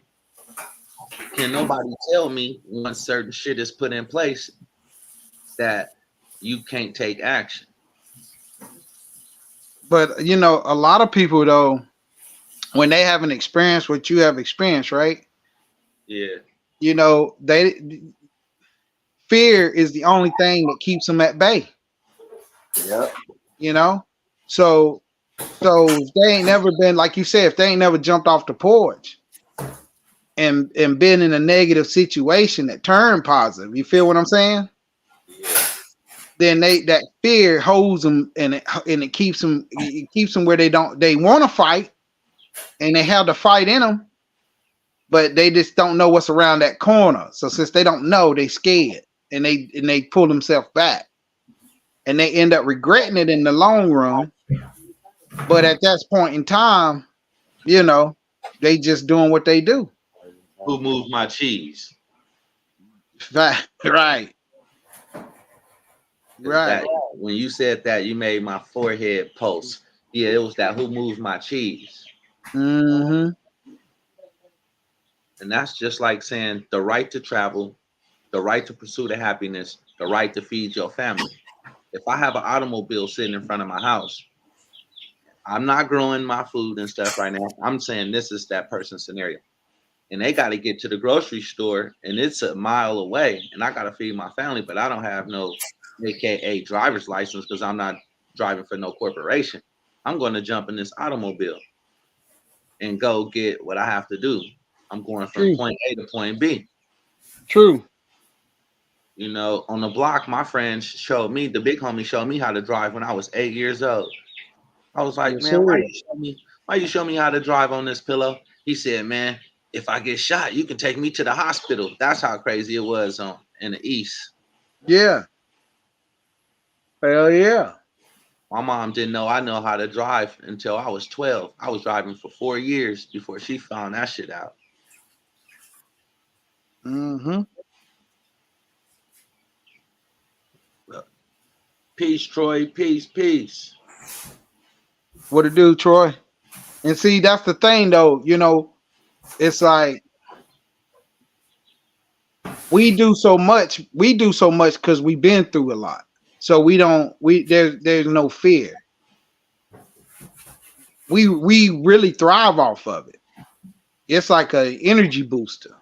Speaker 5: Can nobody tell me once certain shit is put in place that you can't take action?
Speaker 4: But you know, a lot of people though, when they haven't experienced what you have experienced, right?
Speaker 5: Yeah.
Speaker 4: You know, fear is the only thing that keeps them at bay.
Speaker 1: Yep.
Speaker 4: You know, so if they ain't never been, like you said, if they ain't never jumped off the porch and been in a negative situation that turned positive, you feel what I'm saying?
Speaker 5: Yeah.
Speaker 4: Then that fear holds them and it keeps them where they want to fight and they have the fight in them, but they just don't know what's around that corner. So since they don't know, they scared and they pull themselves back and they end up regretting it in the long run. But at that point in time, you know, they just doing what they do.
Speaker 5: Who moved my cheese?
Speaker 4: Right. Right.
Speaker 5: When you said that, you made my forehead pulse. Yeah, it was that who moved my cheese.
Speaker 4: Mm-hmm.
Speaker 5: And that's just like saying the right to travel, the right to pursue the happiness, the right to feed your family. If I have an automobile sitting in front of my house, I'm not growing my food and stuff right now. I'm saying this is that person's scenario. And they got to get to the grocery store and it's a mile away and I got to feed my family, but I don't have no AKA driver's license because I'm not driving for no corporation. I'm going to jump in this automobile and go get what I have to do. I'm going from point A to point B.
Speaker 4: True.
Speaker 5: You know, on the block, my friends showed me, the big homie showed me how to drive when I was 8 years old. I was like, man, why you show me how to drive on this pillow? He said, man, if I get shot, you can take me to the hospital. That's how crazy it was in the East.
Speaker 4: Yeah. Hell yeah.
Speaker 5: My mom didn't know I know how to drive until I was 12. I was driving for 4 years before she found that shit out.
Speaker 4: Mm-hmm.
Speaker 5: Peace, Troy. Peace.
Speaker 4: What to do, Troy? And see, that's the thing, though. You know, it's like we do so much because we've been through a lot. So there's no fear. We really thrive off of it. It's like an energy booster.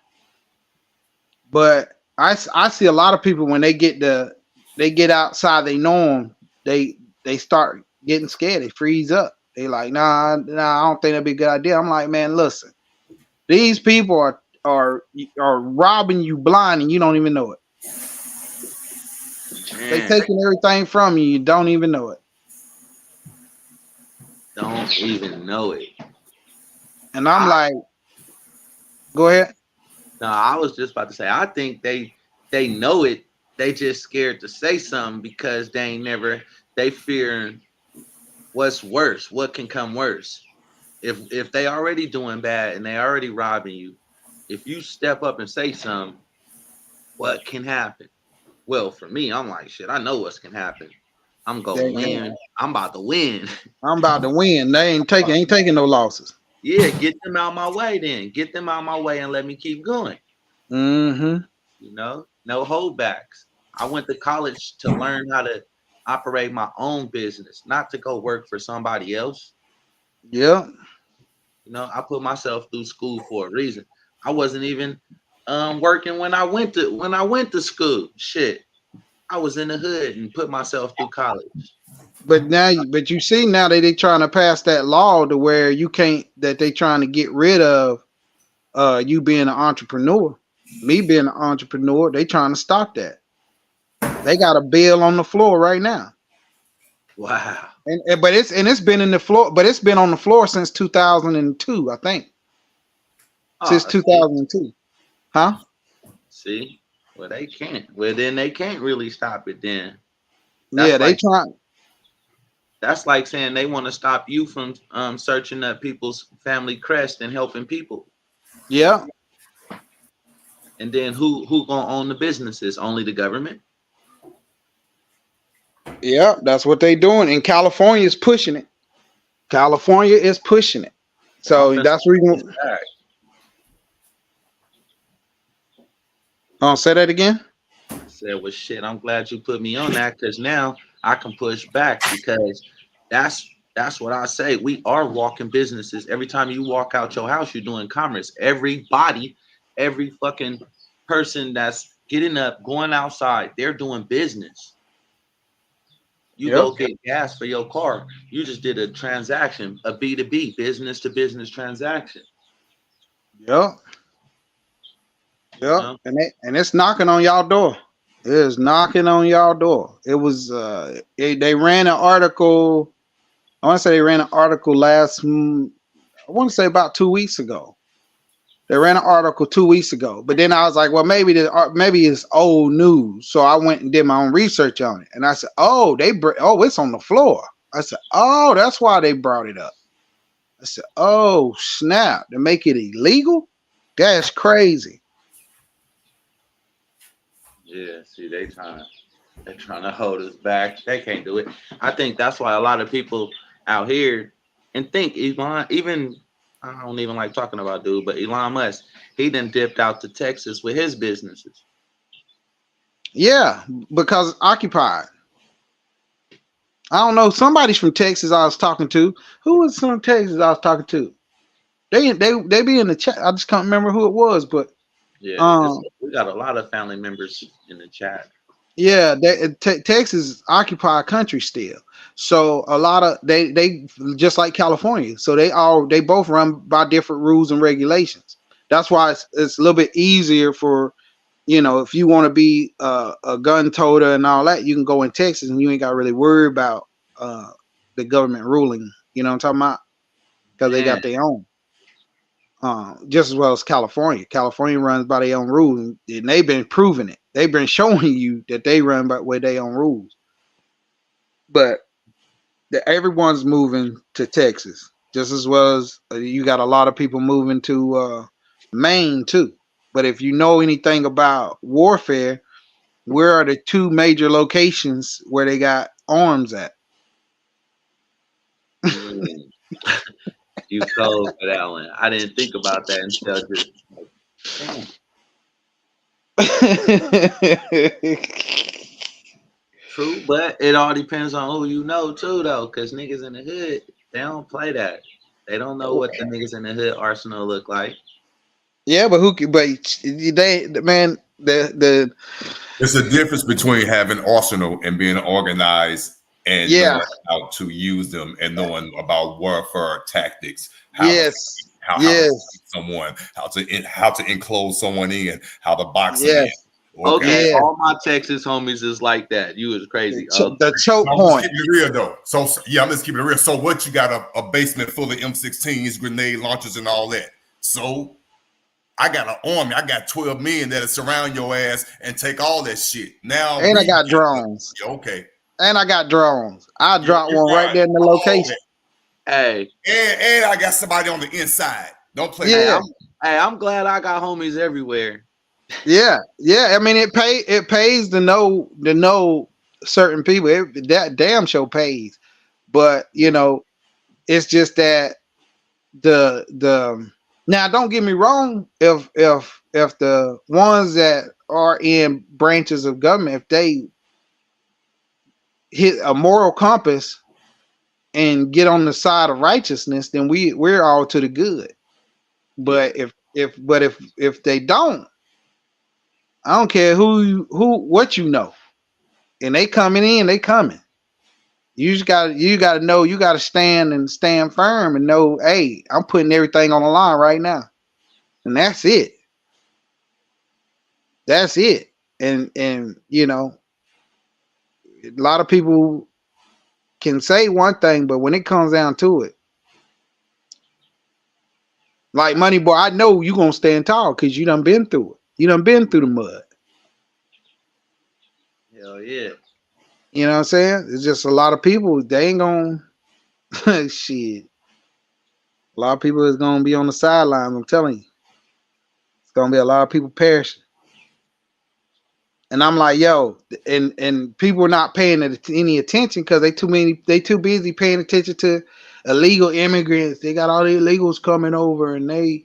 Speaker 4: But I see a lot of people when they get they get outside they norm, they start getting scared. They freeze up. They like, nah, I don't think that'd be a good idea. I'm like, man, listen, these people are robbing you blind and you don't even know it. They
Speaker 5: Man,
Speaker 4: taking everything from you. You don't even know it.
Speaker 5: don't even know it.
Speaker 4: And I'm like, go ahead.
Speaker 5: No, I was just about to say, I think they know it. They just scared to say something because they fear what's worse, what can come worse. If they already doing bad and they already robbing you, if you step up and say something, what can happen? Well, for me, I'm like, shit, I know what's can happen. I'm gonna win. I'm about to win.
Speaker 4: I'm about to win. They ain't taking no losses.
Speaker 5: Yeah, get them out my way then. Get them out my way and let me keep going.
Speaker 4: Mm-hmm.
Speaker 5: You know, no holdbacks. I went to college to learn how to operate my own business, not to go work for somebody else.
Speaker 4: Yeah.
Speaker 5: You know, I put myself through school for a reason. I wasn't even working when I went to school. Shit, I was in the hood and put myself through college.
Speaker 4: But you see now that they trying to pass that law to where you can't, that they trying to get rid of you being an entrepreneur, me being an entrepreneur. They trying to stop that. They got a bill on the floor right now.
Speaker 5: Wow.
Speaker 4: But it's been in the floor, but it's been on the floor since 2002, I think. Since 2002. Huh?
Speaker 5: See? Well, they can't. Well, then they can't really stop it then.
Speaker 4: Yeah, they trying.
Speaker 5: That's like saying they want to stop you from searching up people's family crest and helping people.
Speaker 4: Yeah.
Speaker 5: And then who gonna own the businesses? Only the government?
Speaker 4: Yeah, that's what they doing. And California is pushing it. California is pushing it. So that's reason. Say that again.
Speaker 5: I said, well, shit, I'm glad you put me on that because now I can push back because that's what I say. We are walking businesses. Every time you walk out your house, you're doing commerce. Everybody, every fucking person that's getting up, going outside, they're doing business. You go get gas for your car. You just did a transaction, a B2B, business to business transaction.
Speaker 4: Yep. Yep. You know? And it's knocking on y'all door. It is knocking on y'all door. It was they ran an article. I want to say they ran an article I want to say about 2 weeks ago. They ran an article 2 weeks ago, but then I was like, well, maybe it's old news. So I went and did my own research on it, and I said, oh, it's on the floor. I said, oh, that's why they brought it up. I said, oh snap, to make it illegal? That's crazy.
Speaker 5: Yeah, see, they're trying to hold us back. They can't do it. I think that's why a lot of people out here and think even I don't even like talking about dude, but Elon Musk, he done dipped out to Texas with his businesses.
Speaker 4: Yeah, because occupied. I don't know. Somebody's from Texas I was talking to. Who was from Texas I was talking to? They be in the chat. I just can't remember who it was, but
Speaker 5: yeah, we got a lot of family members in the chat.
Speaker 4: Yeah, Texas occupied country still. So a lot of they just like California. So they both run by different rules and regulations. That's why it's a little bit easier for, if you want to be a gun toter and all that, you can go in Texas and you ain't got to really worry about the government ruling. You know what I'm talking about? Because they got their own. Just as well as California. California runs by their own rules, and they've been proving it. They've been showing you that they run by their own rules. But everyone's moving to Texas, just as well as you got a lot of people moving to Maine too. But if you know anything about warfare, where are the two major locations where they got arms at?
Speaker 5: You cold for that one. I didn't think about that until just True, but it all depends on who you know too, though, because niggas in the hood, they don't play that. They don't know what the niggas in the hood arsenal look like.
Speaker 4: Yeah, but the
Speaker 2: It's a difference between having arsenal and being organized and
Speaker 4: Yeah.
Speaker 2: knowing how to use them and knowing about warfare tactics,
Speaker 4: Yes.
Speaker 2: how to
Speaker 4: Yes.
Speaker 2: fight someone, how to enclose someone in, how to box them in.
Speaker 4: Yes.
Speaker 5: Okay,
Speaker 4: Yeah.
Speaker 5: all my Texas homies is like that. You was crazy.
Speaker 4: The choke
Speaker 2: I'm just
Speaker 4: point.
Speaker 2: keeping it real though. So yeah, I'm just keeping it real. So what, you got a basement full of M16s, grenade launchers, and all that. So I got an army. I got 12 men that'll surround your ass and take all that shit. Now
Speaker 4: And I
Speaker 2: we
Speaker 4: got drones.
Speaker 2: okay.
Speaker 4: And I got drones. I
Speaker 2: Yeah,
Speaker 4: dropped one right there in the
Speaker 2: all
Speaker 4: location.
Speaker 5: Hey,
Speaker 2: that. And I got somebody on the inside. Don't play
Speaker 4: Yeah.
Speaker 2: with me.
Speaker 5: I'm glad I got homies everywhere.
Speaker 4: Yeah. Yeah. I mean, it pays to know certain people. That damn show pays. But it's just that the now don't get me wrong, if the ones that are in branches of government, if they hit a moral compass and get on the side of righteousness, then we're all to the good. But if they don't, I don't care what and they coming in, they coming. You gotta know, you gotta stand firm and know, hey, I'm putting everything on the line right now. And that's it. That's it. And a lot of people can say one thing, but when it comes down to it, like Money Boy, I know you gonna stand tall because you done been through it. You done been through the mud.
Speaker 5: Hell yeah.
Speaker 4: You know what I'm saying? It's just a lot of people, they ain't gonna shit. A lot of people is gonna be on the sidelines, I'm telling you. It's gonna be a lot of people perishing. And I'm like, yo, and people are not paying any attention because they too busy paying attention to illegal immigrants. They got all the illegals coming over and they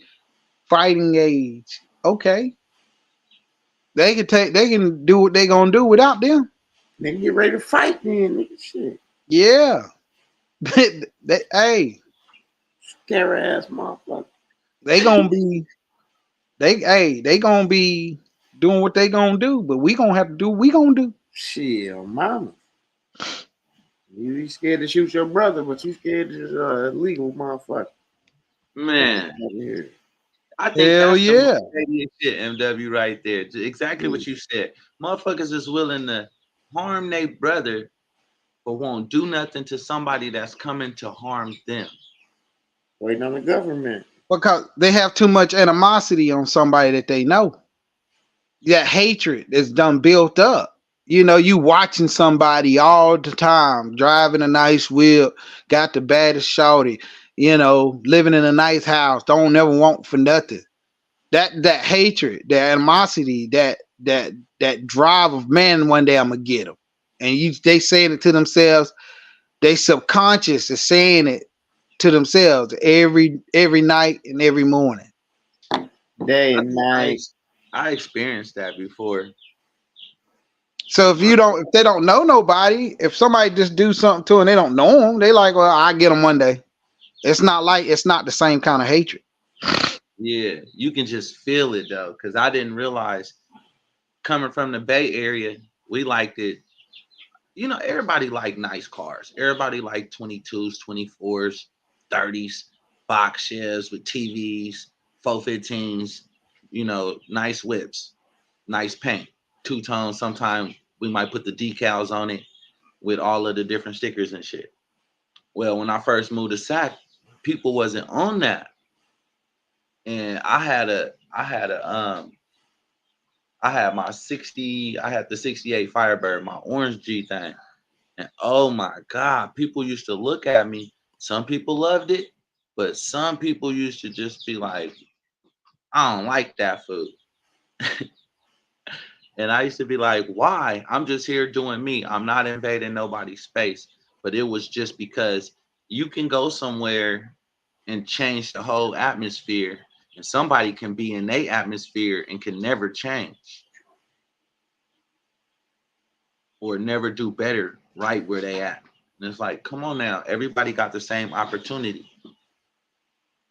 Speaker 4: fighting age. Okay. They can do what they gonna do without them.
Speaker 1: Nigga, get ready to fight then, nigga. Shit.
Speaker 4: Yeah. Hey,
Speaker 1: Scary ass motherfucker.
Speaker 4: they gonna be they gonna be doing what they gonna do, but we gonna have to do what we gonna do.
Speaker 1: Shit, mama. You scared to shoot your brother, but you scared to illegal motherfucker.
Speaker 5: Man,
Speaker 1: Yeah.
Speaker 5: I think
Speaker 4: Hell
Speaker 5: that's the
Speaker 4: yeah.
Speaker 5: most shady shit, MW, right there. Exactly what you said. Motherfuckers is willing to harm their brother, but won't do nothing to somebody that's coming to harm them.
Speaker 1: Waiting on the government.
Speaker 4: Because they have too much animosity on somebody that they know. That hatred is done built up. You watching somebody all the time, driving a nice whip, got the baddest shorty, living in a nice house, don't never want for nothing. That hatred, that animosity, that drive of, man, one day I'm gonna get them. And they saying it to themselves. They subconscious is saying it to themselves every night and every morning.
Speaker 1: Day and night.
Speaker 5: I experienced that before.
Speaker 4: So if they don't know nobody, if somebody just do something to them, they don't know them, they like, well, I get them one day. It's not the same kind of hatred.
Speaker 5: Yeah, you can just feel it though, because I didn't realize coming from the Bay Area, we liked it. Everybody liked nice cars. Everybody liked 22s, 24s, 30s, box sheds with TVs, 415s, nice whips, nice paint, two-tone. Sometimes we might put the decals on it with all of the different stickers and shit. Well, when I first moved to Sac, people wasn't on that. And I had the 68 Firebird, my orange G thing. And oh my God, people used to look at me. Some people loved it, but some people used to just be like, I don't like that food. And I used to be like, why? I'm just here doing me. I'm not invading nobody's space. But it was just because you can go somewhere and change the whole atmosphere, and somebody can be in their atmosphere and can never change or never do better right where they at. And it's like, come on now, everybody got the same opportunity.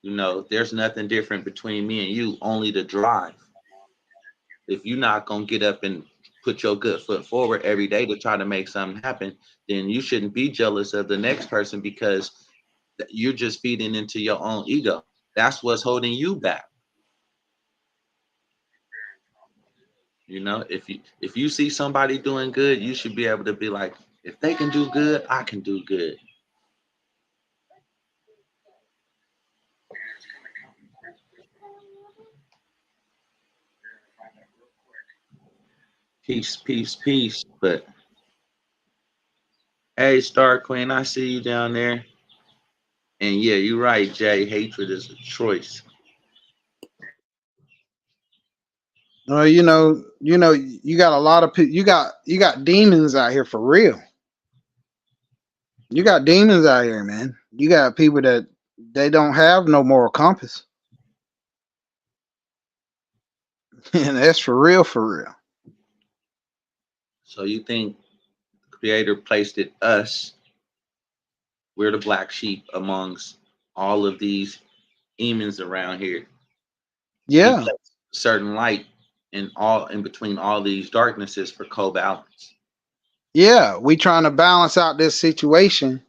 Speaker 5: There's nothing different between me and you, only the drive. If you're not gonna get up and put your good foot forward every day to try to make something happen, then you shouldn't be jealous of the next person because you're just feeding into your own ego. That's what's holding you back. You know, if you see somebody doing good, you should be able to be like, if they can do good, I can do good. Peace, peace, peace. But hey, Star Queen, I see you down there. And yeah, you're right, Jay. Hatred is a choice.
Speaker 4: You know, you got a lot of people. You got demons out here for real. You got demons out here, man. You got people that they don't have no moral compass, and that's for real, for real.
Speaker 5: So you think the Creator placed it us? We're the black sheep amongst all of these demons around here. He
Speaker 4: Yeah,
Speaker 5: placed certain light in between all these darknesses for co-balance.
Speaker 4: yeah. We trying to balance out this situation,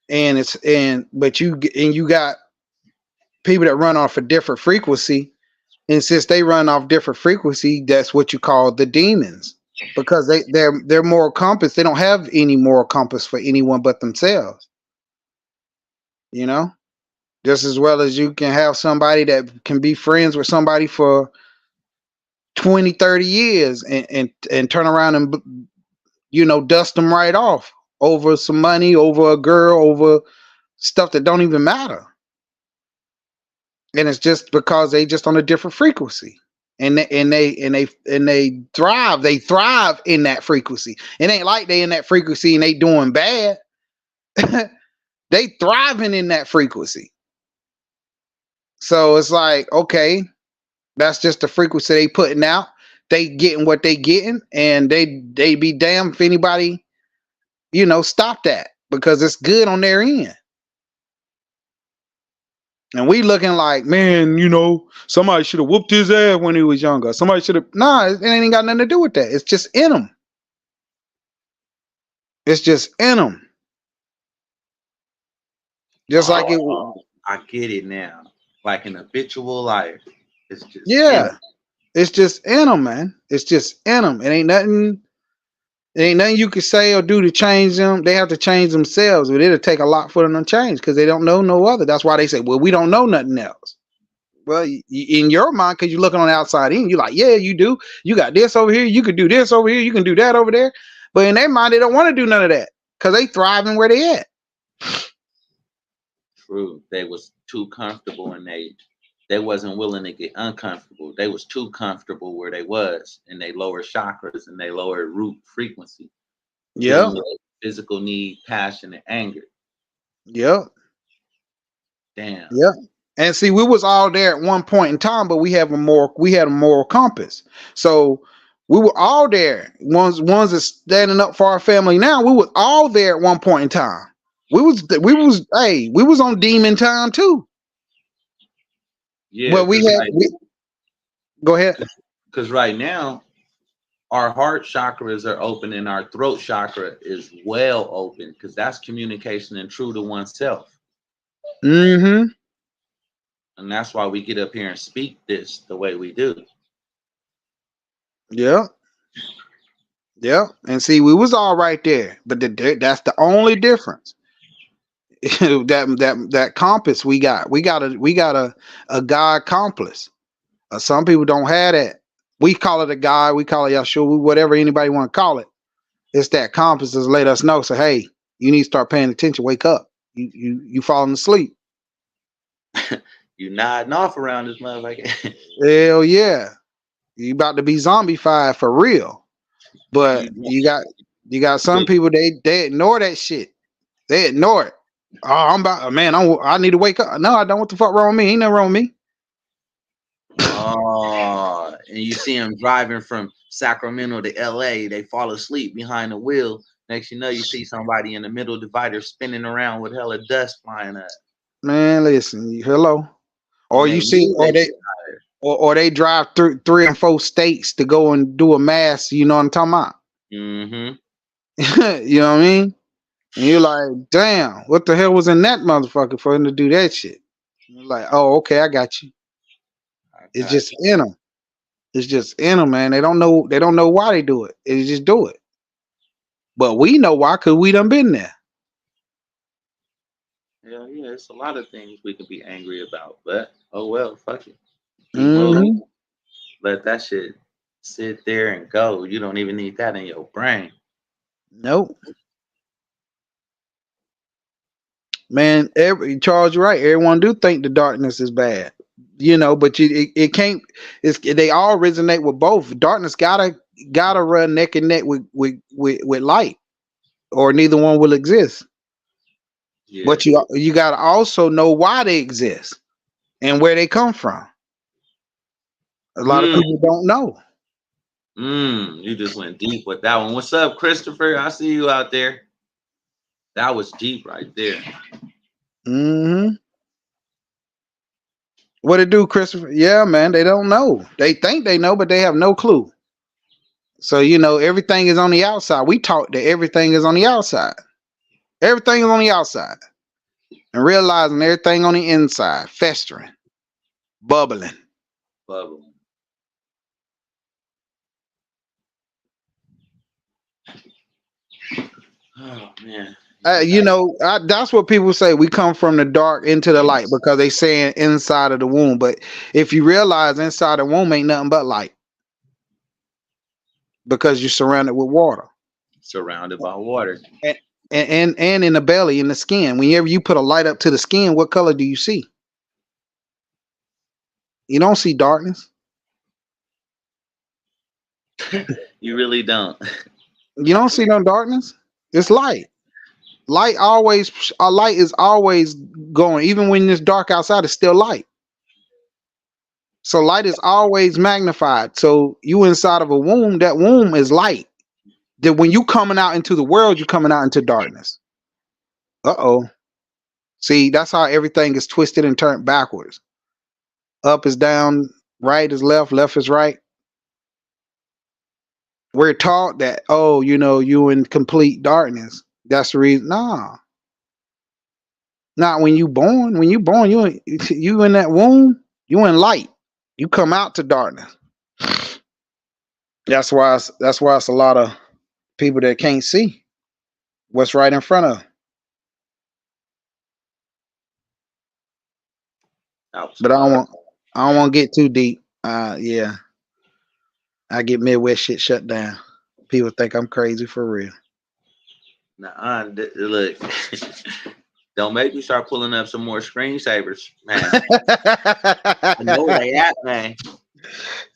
Speaker 4: and but you got people that run off a different frequency, and since they run off different frequency, that's what you call the demons, because they're moral compass. They don't have any moral compass for anyone but themselves. You know, just as well as you can have somebody that can be friends with somebody for 20, 30 years and turn around and dust them right off over some money, over a girl, over stuff that don't even matter. And it's just because they just on a different frequency. And they thrive in that frequency. It ain't like they in that frequency and they doing bad. They thriving in that frequency. So it's like, okay, that's just the frequency they putting out. They getting what they getting, and they be damned if anybody, stop that, because it's good on their end. And we looking like, man, somebody should have whooped his ass when he was younger. Somebody should have. Nah, it ain't got nothing to do with that. It's just in them. It's just in them. Just like it.
Speaker 5: I get it now. Like an habitual life. It's just
Speaker 4: Yeah. It's just in them, man. It's just in them. It ain't nothing you can say or do to change them. They have to change themselves, but it'll take a lot for them to change because they don't know no other. That's why they say, well, we don't know nothing else. Well, in your mind, because you're looking on the outside in, you're like, yeah, you do. You got this over here. You can do this over here. You can do that over there. But in their mind, they don't want to do none of that because they thriving where they at.
Speaker 5: True. They was too comfortable and they wasn't willing to get uncomfortable. They was too comfortable where they was in their lower chakras and their lower root frequency.
Speaker 4: Yeah.
Speaker 5: Physical need, passion, and anger.
Speaker 4: Yep.
Speaker 5: Damn.
Speaker 4: Yep. And see, we was all there at one point in time, but we had a moral compass. So we were all there. Ones that's standing up for our family now. We were all there at one point in time. We was on demon time too.
Speaker 5: Yeah.
Speaker 4: Well, go ahead.
Speaker 5: Because right now, our heart chakras are open and our throat chakra is well open because that's communication and true to oneself.
Speaker 4: Mm-hmm.
Speaker 5: And that's why we get up here and speak this the way we do.
Speaker 4: Yeah. Yeah. And see, we was all right there, but that's the only difference. that compass we got a God compass. Some people don't have that. We call it a God, we call it Yahshua, whatever anybody want to call it. It's that compass that's let us know. So hey, you need to start paying attention. Wake up. You falling asleep.
Speaker 5: You nodding off around this motherfucker.
Speaker 4: Hell yeah. You about to be zombified for real. But you got some people they ignore that shit. They ignore it. Oh, I need to wake up. No, I don't. What the fuck wrong with me? Ain't nothing wrong with me.
Speaker 5: Oh, and you see them driving from Sacramento to LA. They fall asleep behind the wheel. Next you know, you see somebody in the middle divider spinning around with hella dust flying up.
Speaker 4: Man, listen. Hello. Or you see, or they drive through 3 and 4 states to go and do a mass. You know what I'm talking about?
Speaker 5: Mm-hmm.
Speaker 4: You know what I mean? And you're like, damn, what the hell was in that motherfucker for him to do that shit? You're like, oh, okay, I got you. It's just in them. It's just in them, man. They don't know. They don't know why they do it. They just do it. But we know why, cause we done been there.
Speaker 5: Yeah, yeah. It's a lot of things we can be angry about, but oh well, fuck it. Keep
Speaker 4: Mm-hmm.
Speaker 5: moving. Let that shit sit there and go. You don't even need that in your brain.
Speaker 4: Nope. Man, Charles, you're right. Everyone do think the darkness is bad, you know, but it can't. They all resonate with both. Darkness gotta run neck and neck with light, or neither one will exist.
Speaker 5: Yeah.
Speaker 4: But you gotta also know why they exist and where they come from. A lot of people don't know.
Speaker 5: You just went deep with that one. What's up, Christopher? I see you out there. That was deep right there.
Speaker 4: Mm-hmm. What it do, Christopher? Yeah, man, they don't know. They think they know, but they have no clue. So, you know, everything is on the outside. We taught that everything is on the outside. Everything is on the outside. And realizing everything on the inside, festering, bubbling.
Speaker 5: Bubble. Oh man.
Speaker 4: You know, that's what people say. We come from the dark into the light because they saying inside of the womb. But if you realize inside the womb ain't nothing but light because you're surrounded with water.
Speaker 5: Surrounded by water.
Speaker 4: And in the belly, in the skin. Whenever you put a light up to the skin, what color do you see? You don't see darkness.
Speaker 5: You really don't.
Speaker 4: You don't see no darkness. It's light. Light is always going. Even when it's dark outside, it's still light. So light is always magnified. So you inside of a womb, that womb is light. That when you coming out into the world, you're coming out into darkness. Uh-oh. See, that's how everything is twisted and turned backwards. Up is down, right is left, left is right. We're taught that, oh, you know, you in complete darkness. That's the reason. Nah. Not when you born. When you born, you in that womb, you in light. You come out to darkness. That's why it's a lot of people that can't see what's right in front of them. But I don't want to get too deep. Yeah. I get Midwest shit shut down. People think I'm crazy for real.
Speaker 5: Nah, look. Don't make me start pulling up some more screensavers, man. I know where they at, man.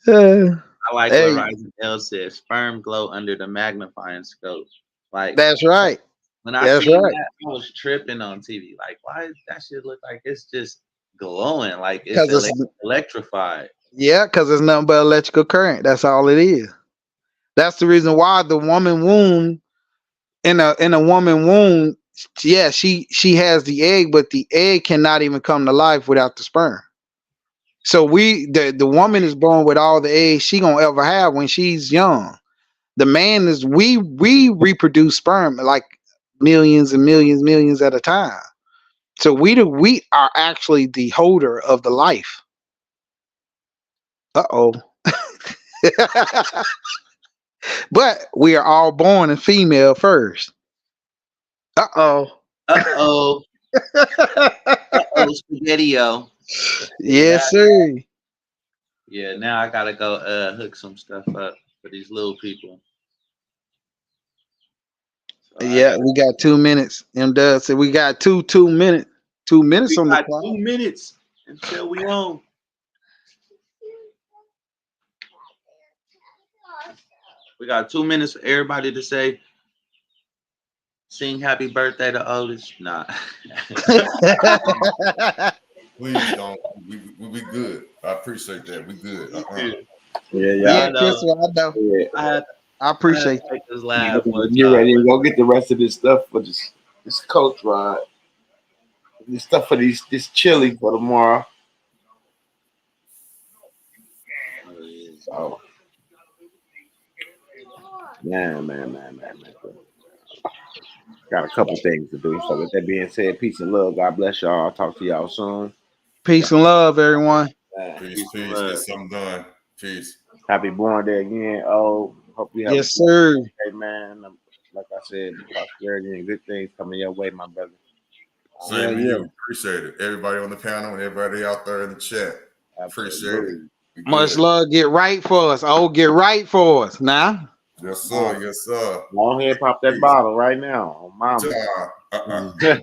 Speaker 5: I like what Rising L says. Sperm glow under the magnifying scope. Like
Speaker 4: that's right.
Speaker 5: When I seen that, I was tripping on TV. Like, why does that shit look like it's just glowing? Like it's electrified.
Speaker 4: Yeah, because it's nothing but electrical current. That's all it is. That's the reason why the woman womb in a woman womb, yeah, she has the egg, but the egg cannot even come to life without the sperm. So the woman is born with all the eggs she gonna ever have when she's young. The man is we reproduce sperm like millions and millions at a time. So we are actually the holder of the life. Uh-oh. But we are all born in female first. Uh-oh.
Speaker 5: Uh-oh. Uh-oh, spaghetti-o.
Speaker 4: Yes, sir.
Speaker 5: Yeah, now I gotta go hook some stuff up for these little people.
Speaker 4: So yeah, we got 2 minutes. M-Dub said we got 2 minutes. 2 minutes on the clock.
Speaker 5: 2 minutes until we on. We got 2 minutes for everybody to say, sing happy birthday to Otis. Nah.
Speaker 2: Please don't. We good. I appreciate that. We good.
Speaker 1: Yeah,
Speaker 4: Chris, I know.
Speaker 1: Yeah.
Speaker 4: I appreciate
Speaker 5: it. This laugh.
Speaker 1: Get ready to go get the rest of this stuff for this coach ride. This stuff for this chili for tomorrow. Oh, man. Got a couple things to do. So with that being said, peace and love. God bless y'all. I'll talk to y'all soon.
Speaker 4: Peace and love, everyone.
Speaker 2: Peace.
Speaker 1: and
Speaker 2: Get
Speaker 1: love.
Speaker 2: something done. Peace.
Speaker 1: Happy born day again. Oh, hope you have
Speaker 4: Yes, sir.
Speaker 1: a day, man. Like I said, prosperity and good things coming your way, my brother.
Speaker 2: Same to you. Appreciate it. Everybody on the panel and everybody out there in the chat. Appreciate it.
Speaker 1: Absolutely.
Speaker 2: We
Speaker 4: Much
Speaker 2: good.
Speaker 4: love. Get right for us. Oh, get right for us now.
Speaker 2: Yes, sir. Yes, sir.
Speaker 1: Go ahead, pop that
Speaker 2: Peace.
Speaker 1: bottle right now on mama.
Speaker 2: Ja,